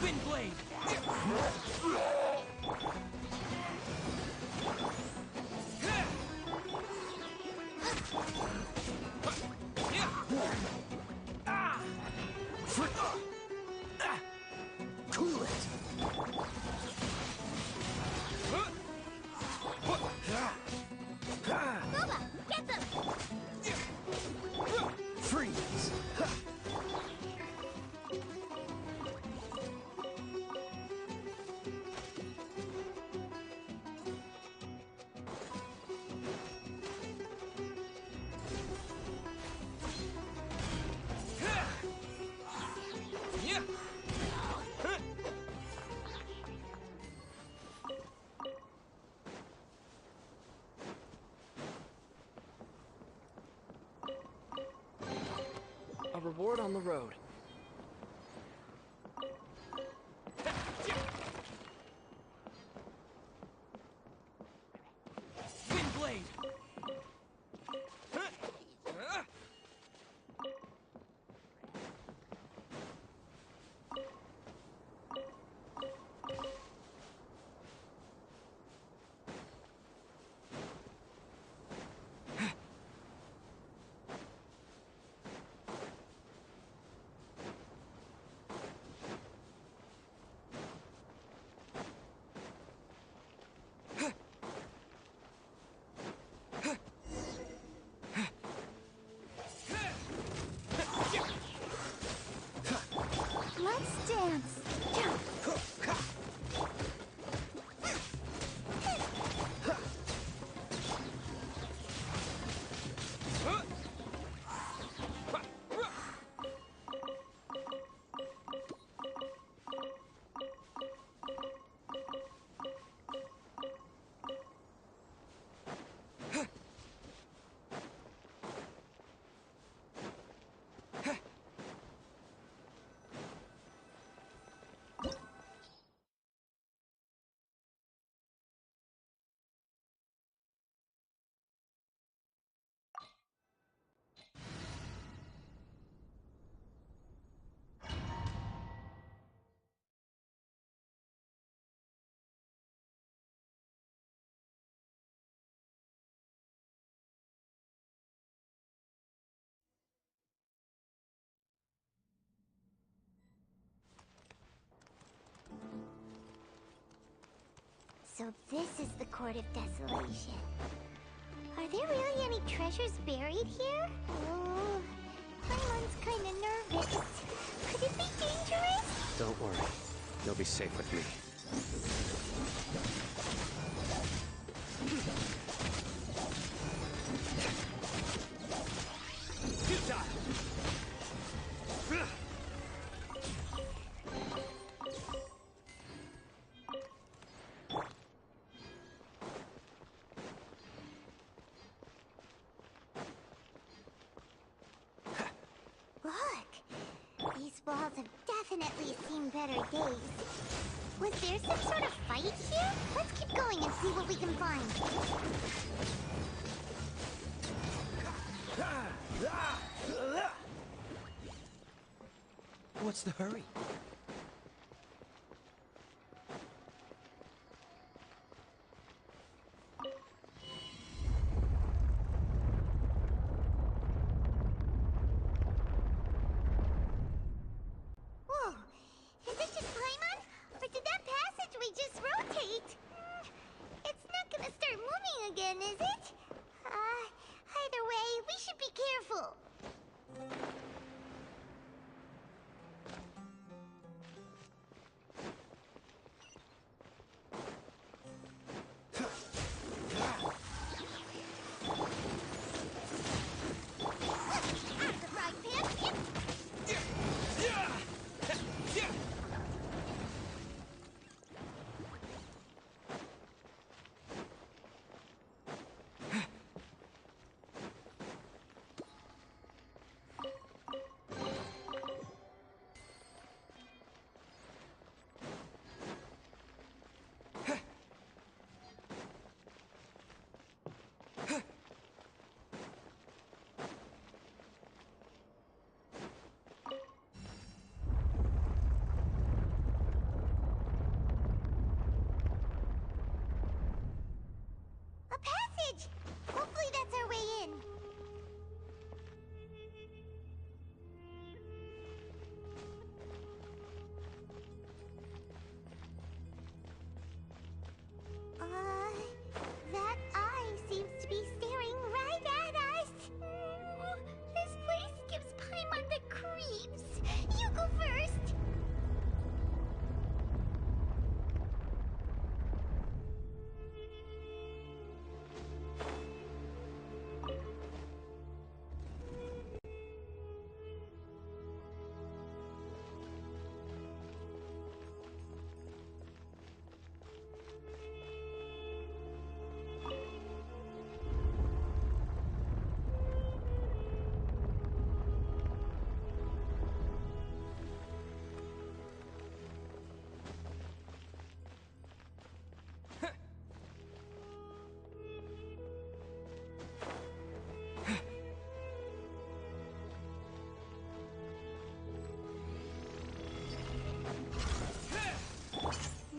S8: Wind blade.
S6: Cool it.
S2: Boba, get them!
S6: Freeze.
S14: A reward on the road.
S8: Wind blade.
S2: Let's dance! So this is the Court of Desolation. Are there really any treasures buried here? Oh, Paimon's kinda nervous. Could it be dangerous?
S4: Don't worry. You'll be safe with me.
S2: balls have definitely seen better days. Was there some sort of fight here? Let's keep going and see what we can find.
S7: What's the hurry?
S2: Whoa! Is it just Paimon? Or did that passageway just rotate? It's not gonna start moving again, is it? Either way, we should be careful. A passage! Hopefully that's our way in. That eye seems to be staring right at us. This place gives Paimon the creeps. You go first.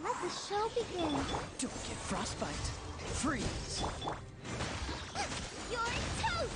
S2: Let the show begin.
S7: Don't get frostbite. Freeze.
S2: You're toast!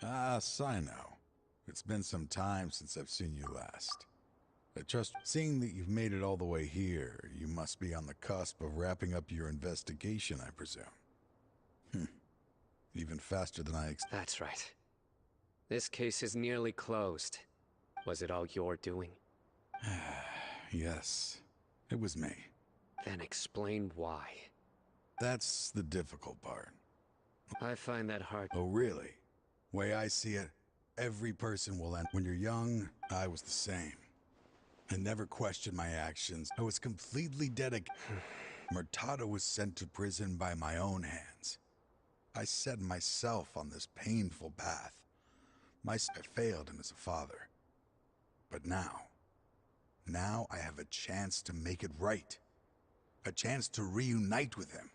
S16: Ah, Cyno. It's been some time since I've seen you last. I trust, seeing that you've made it all the way here, you must be on the cusp of wrapping up your investigation, I presume. Even faster than I expected.
S4: That's right. This case is nearly closed. Was it all your doing?
S16: Yes, it was me.
S4: Then explain why.
S16: That's the difficult part.
S4: I find that hard.
S16: Oh, really? Way I see it, every person will end. When you're young, I was the same. I never questioned my actions. I was completely dedicated. Murtada was sent to prison by my own hands. I set myself on this painful path. I failed him as a father. But now I have a chance to make it right. A chance to reunite with him.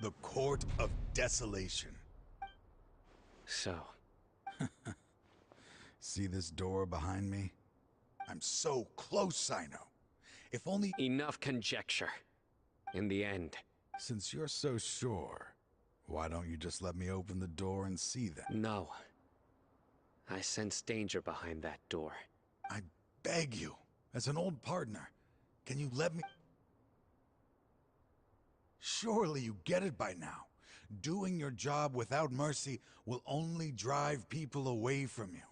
S16: The Court of Desolation.
S4: So?
S16: See this door behind me? I'm so close, Cyno. If only—
S4: Enough conjecture. In the end.
S16: Since you're so sure, why don't you just let me open the door and see them?
S4: No. I sense danger behind that door.
S16: I beg you. As an old partner, can you let me... Surely you get it by now. Doing your job without mercy will only drive people away from you.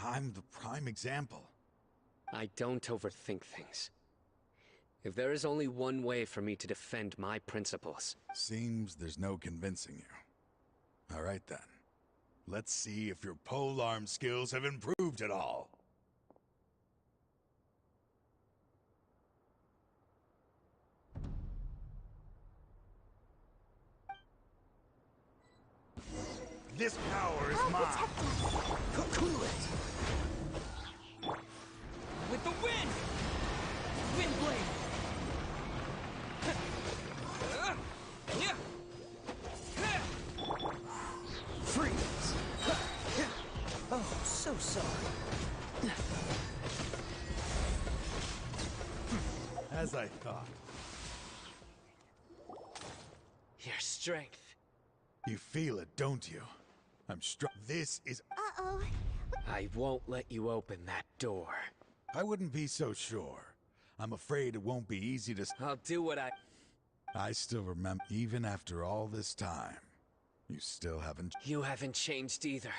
S16: I'm the prime example.
S4: I don't overthink things. If there is only one way for me to defend my principles...
S16: Seems there's no convincing you. All right then. Let's see if your polearm skills have improved at all. This power is mine.
S6: Cool it.
S9: With the wind! Wind blade!
S6: Freeze! Oh, so sorry.
S16: As I thought.
S4: Your strength.
S16: You feel it, don't you? I'm strong. This is...
S2: Uh-oh.
S4: I won't let you open that door.
S16: I wouldn't be so sure. I'm afraid it won't be easy to...
S4: I'll do what
S16: I still remember, even after all this time, you still haven't...
S4: You haven't changed either.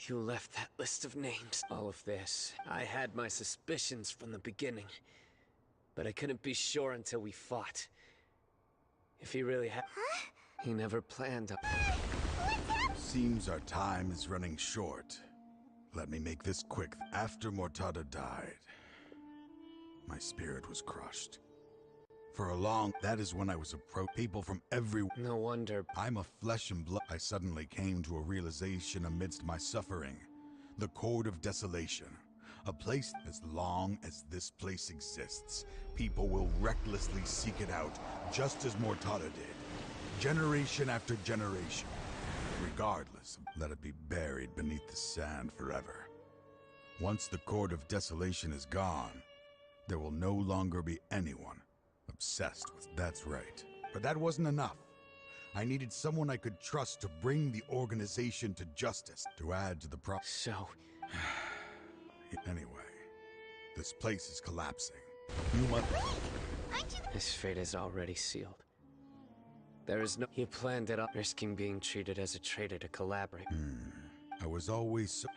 S4: You left that list of names. All of this. I had my suspicions from the beginning. But I couldn't be sure until we fought. If he really had...
S2: Huh?
S4: He never planned on...
S16: Seems our time is running short. Let me make this quick. After Mortada died, my spirit was crushed. For a long... That is when I was people from every...
S4: No wonder.
S16: I'm a flesh and blood. I suddenly came to a realization amidst my suffering. The Court of Desolation. A place as long as this place exists, people will recklessly seek it out, just as Mortada did. Generation after generation. Regardless, let it be buried beneath the sand forever. Once the Court of Desolation is gone, there will no longer be anyone obsessed with... That's right. But that wasn't enough. I needed someone I could trust to bring the organization to justice, to add to the
S4: So...
S16: Anyway, this place is collapsing. You must...
S4: His fate is already sealed. There is no... He planned it up, risking being treated as a traitor to collaborate.
S16: I was always so...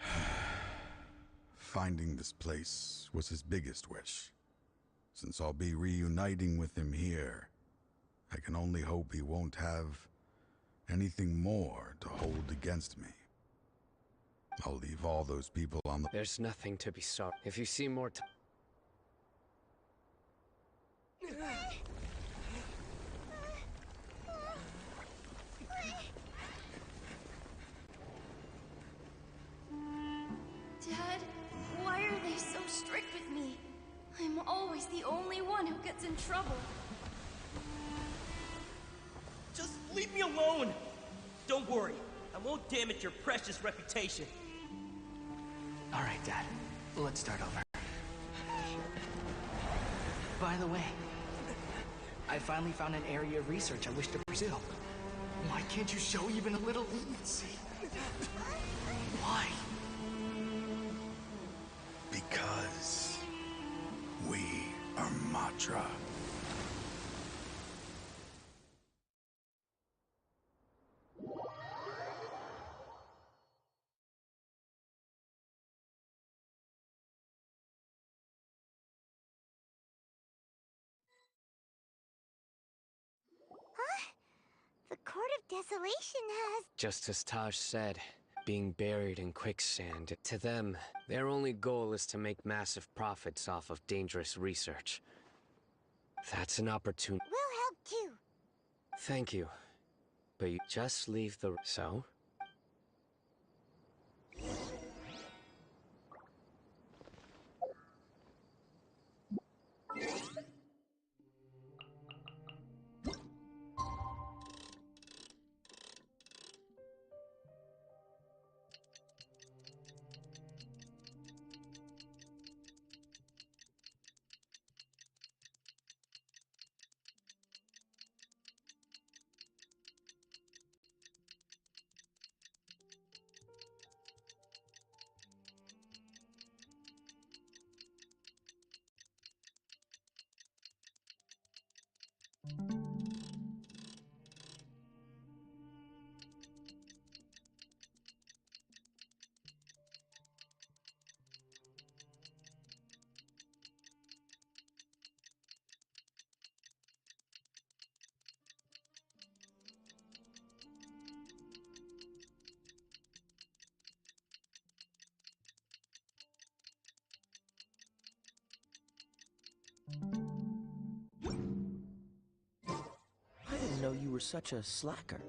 S16: Finding this place was his biggest wish. Since I'll be reuniting with him here, I can only hope he won't have anything more to hold against me. I'll leave all those people on the...
S4: There's nothing to be sorry. If you see more
S17: Dad, why are they so strict with me? I'm always the only one who gets in trouble.
S18: Just leave me alone! Don't worry, I won't damage your precious reputation.
S8: All right, Dad. Let's start over. By the way, I finally found an area of research I wish to pursue. Why can't you show even a little leniency? Why?
S16: Because... we are Matra.
S2: The Court of Desolation has...
S4: Just as Taj said, being buried in quicksand, to them, their only goal is to make massive profits off of dangerous research. That's an opportunity.
S2: We'll help too.
S4: Thank you. But you just leave the... So?
S18: were such a slacker.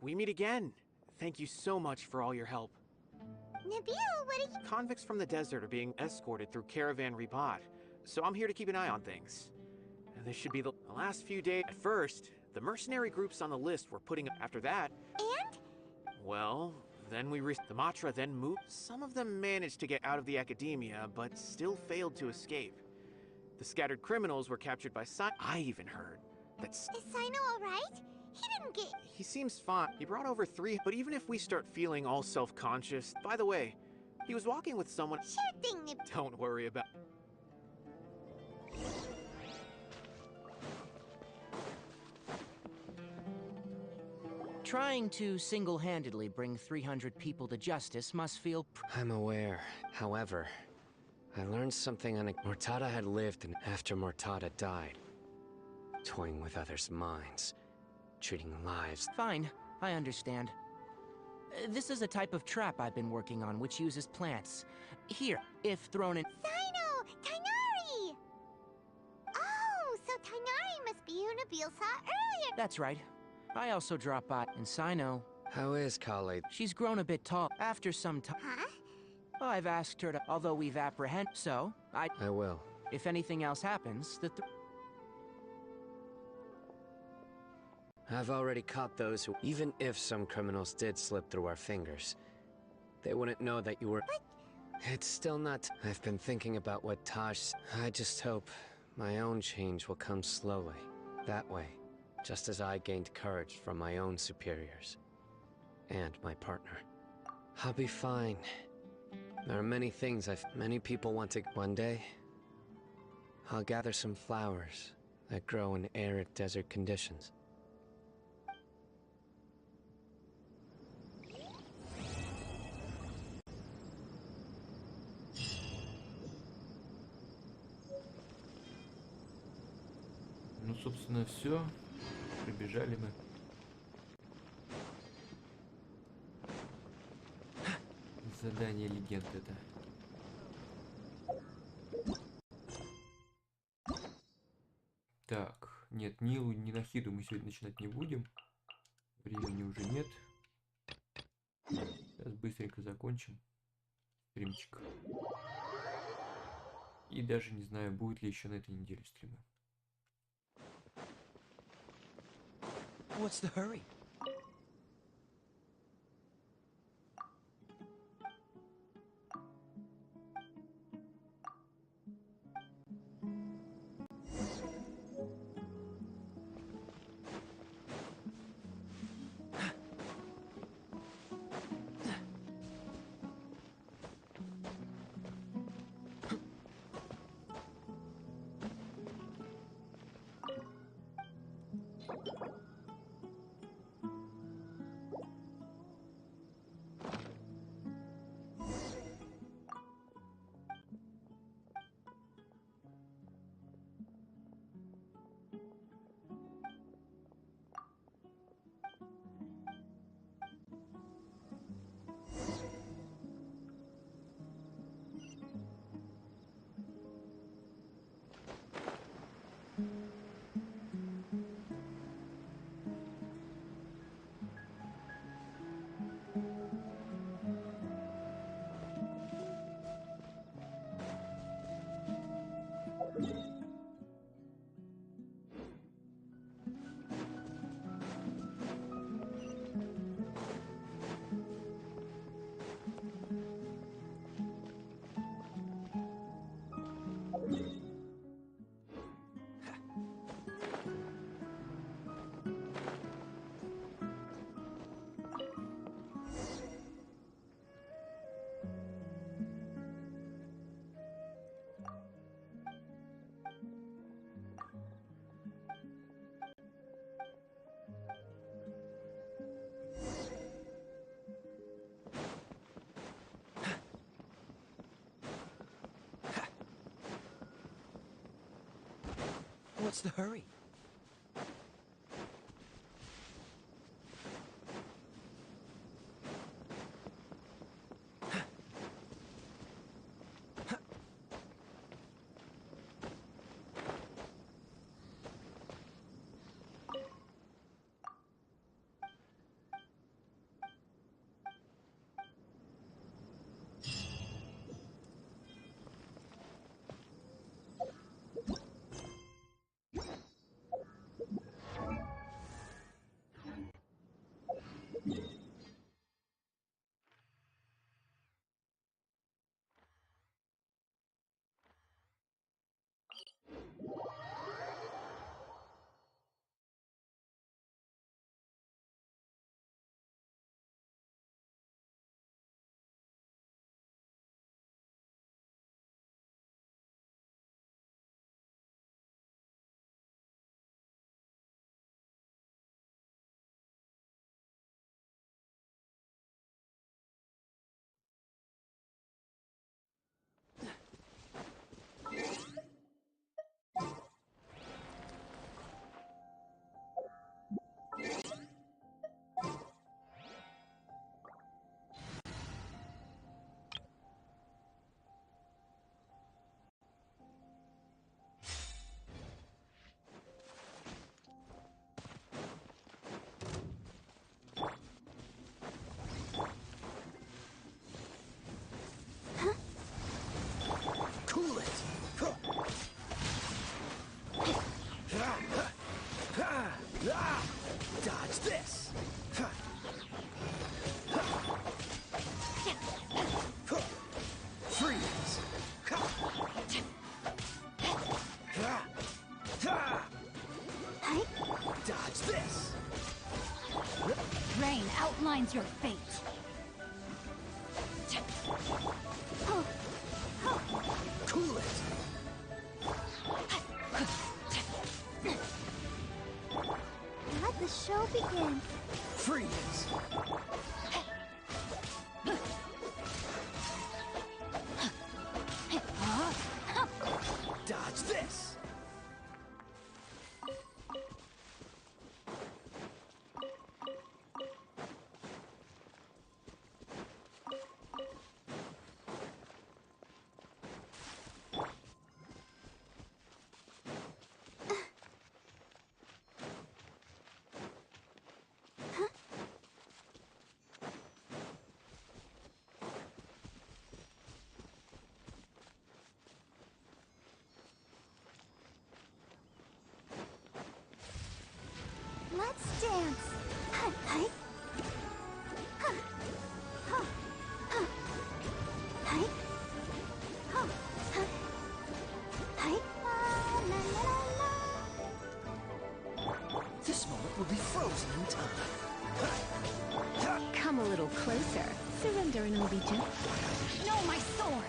S3: We meet again. Thank you so much for all your help.
S2: Nabil, what are you...
S3: Convicts from the desert are being escorted through Caravan Ribat, so I'm here to keep an eye on things. This should be the last few days. At first, the mercenary groups on the list were putting up. After that...
S2: And?
S3: Well, then the Matra then moved. Some of them managed to get out of the academia, but still failed to escape. The scattered criminals were captured by Сайно. I even heard that...
S2: Is Сайно alright? He didn't get...
S3: He seems fine. He brought over 3, but even if we start feeling all self-conscious... By the way, he was walking with someone...
S2: Sure thing, Nib...
S3: Don't worry about...
S19: Trying to single-handedly bring 300 people to justice must feel...
S4: I'm aware. However, I learned something on Mortada had lived after Mortada died. Toying with others' minds. Treating lives...
S19: Fine, I understand. This is a type of trap I've been working on which uses plants. Here, if thrown in...
S2: Сайно! Tighnari! Oh, so Tighnari must be who Nabil saw earlier.
S19: That's right. I also dropped by, and Сайно...
S4: How is Kale?
S19: She's grown a bit tall. After some time...
S2: Huh?
S19: Well, I've asked her to... Although we've apprehended... So, I
S4: will.
S19: If anything else happens,
S4: I've already caught those who... Even if some criminals did slip through our fingers, they wouldn't know that you were...
S2: But...
S4: It's still not... I've been thinking about what Taj... I just hope my own change will come slowly. That way. Just as I gained courage from my own superiors. And my partner. I'll be fine. There are many things many people want to... One day, I'll gather some flowers that grow in arid desert conditions.
S1: Ну, собственно, все. Прибежали мы. Задание легенд это. Так, нет, Нилу, ни Нахиду мы сегодня начинать не будем. Времени уже нет. Сейчас быстренько закончим стримчик. И даже не знаю, будет ли еще на этой неделе стримы.
S18: What's the hurry?
S7: What's the hurry? Cool it! Dodge this! Freeze! Dodge this!
S17: Rain outlines your fate.
S7: Cool it!
S2: Let the show begin.
S7: Freeze! Dodge this!
S2: Let's dance. Hi.
S7: This moment will be frozen in time.
S5: Come a little closer. Surrender and I'll be gentle.
S17: No, my sword!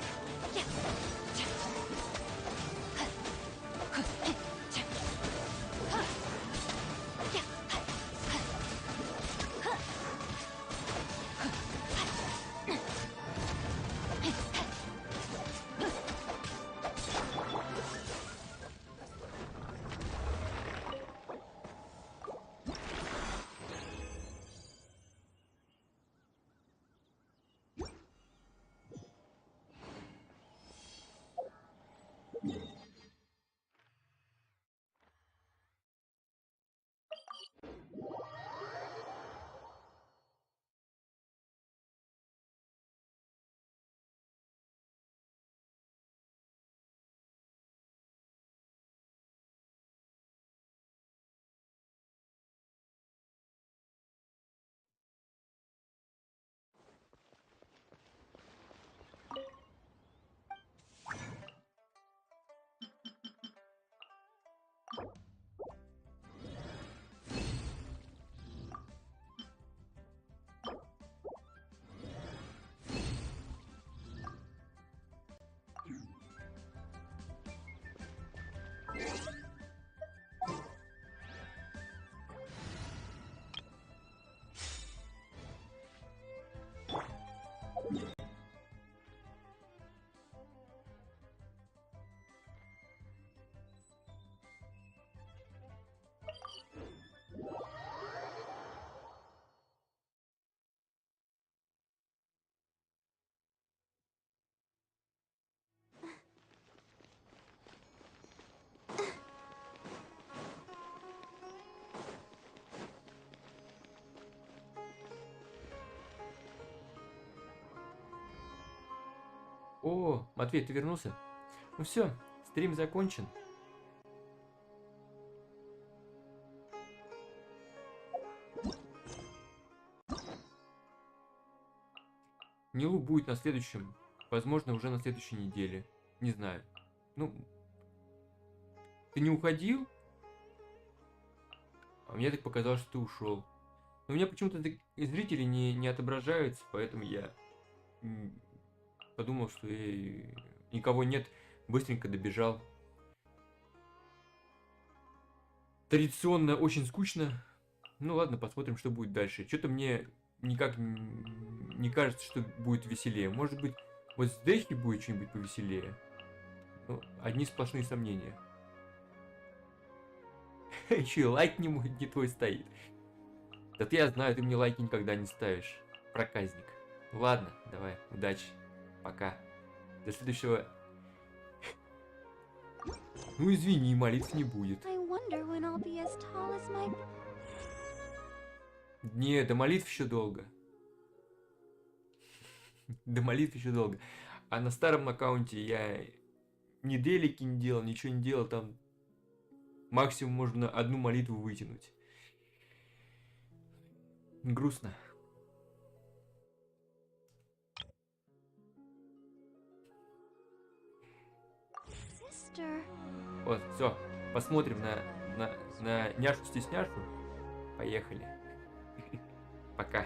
S1: О, Матвей, ты вернулся? Ну все, стрим закончен. Нилу будет на следующем, возможно, уже на следующей неделе. Не знаю. Ну, ты не уходил? А мне так показалось, что ты ушел. Но у меня почему-то зрители не отображаются, поэтому я подумал, что никого нет, быстренько добежал. Традиционно очень скучно. Ну ладно, посмотрим, что будет дальше. Что-то мне никак не кажется, что будет веселее. Может быть, вот с Дэхи будет что-нибудь повеселее. Ну, одни сплошные сомнения. Еще и лайк не твой стоит. Да ты, я знаю, ты мне лайки никогда не ставишь. Проказник. Ладно, давай, удачи. Пока. До следующего. Ну извини, молитв не будет. Не, до молитв еще долго. До молитв еще долго. А на старом аккаунте я ни делики не делал, ничего не делал. Там максимум можно одну молитву вытянуть. Грустно. Вот, все. Посмотрим на няшу-стесняшу. Поехали. Пока.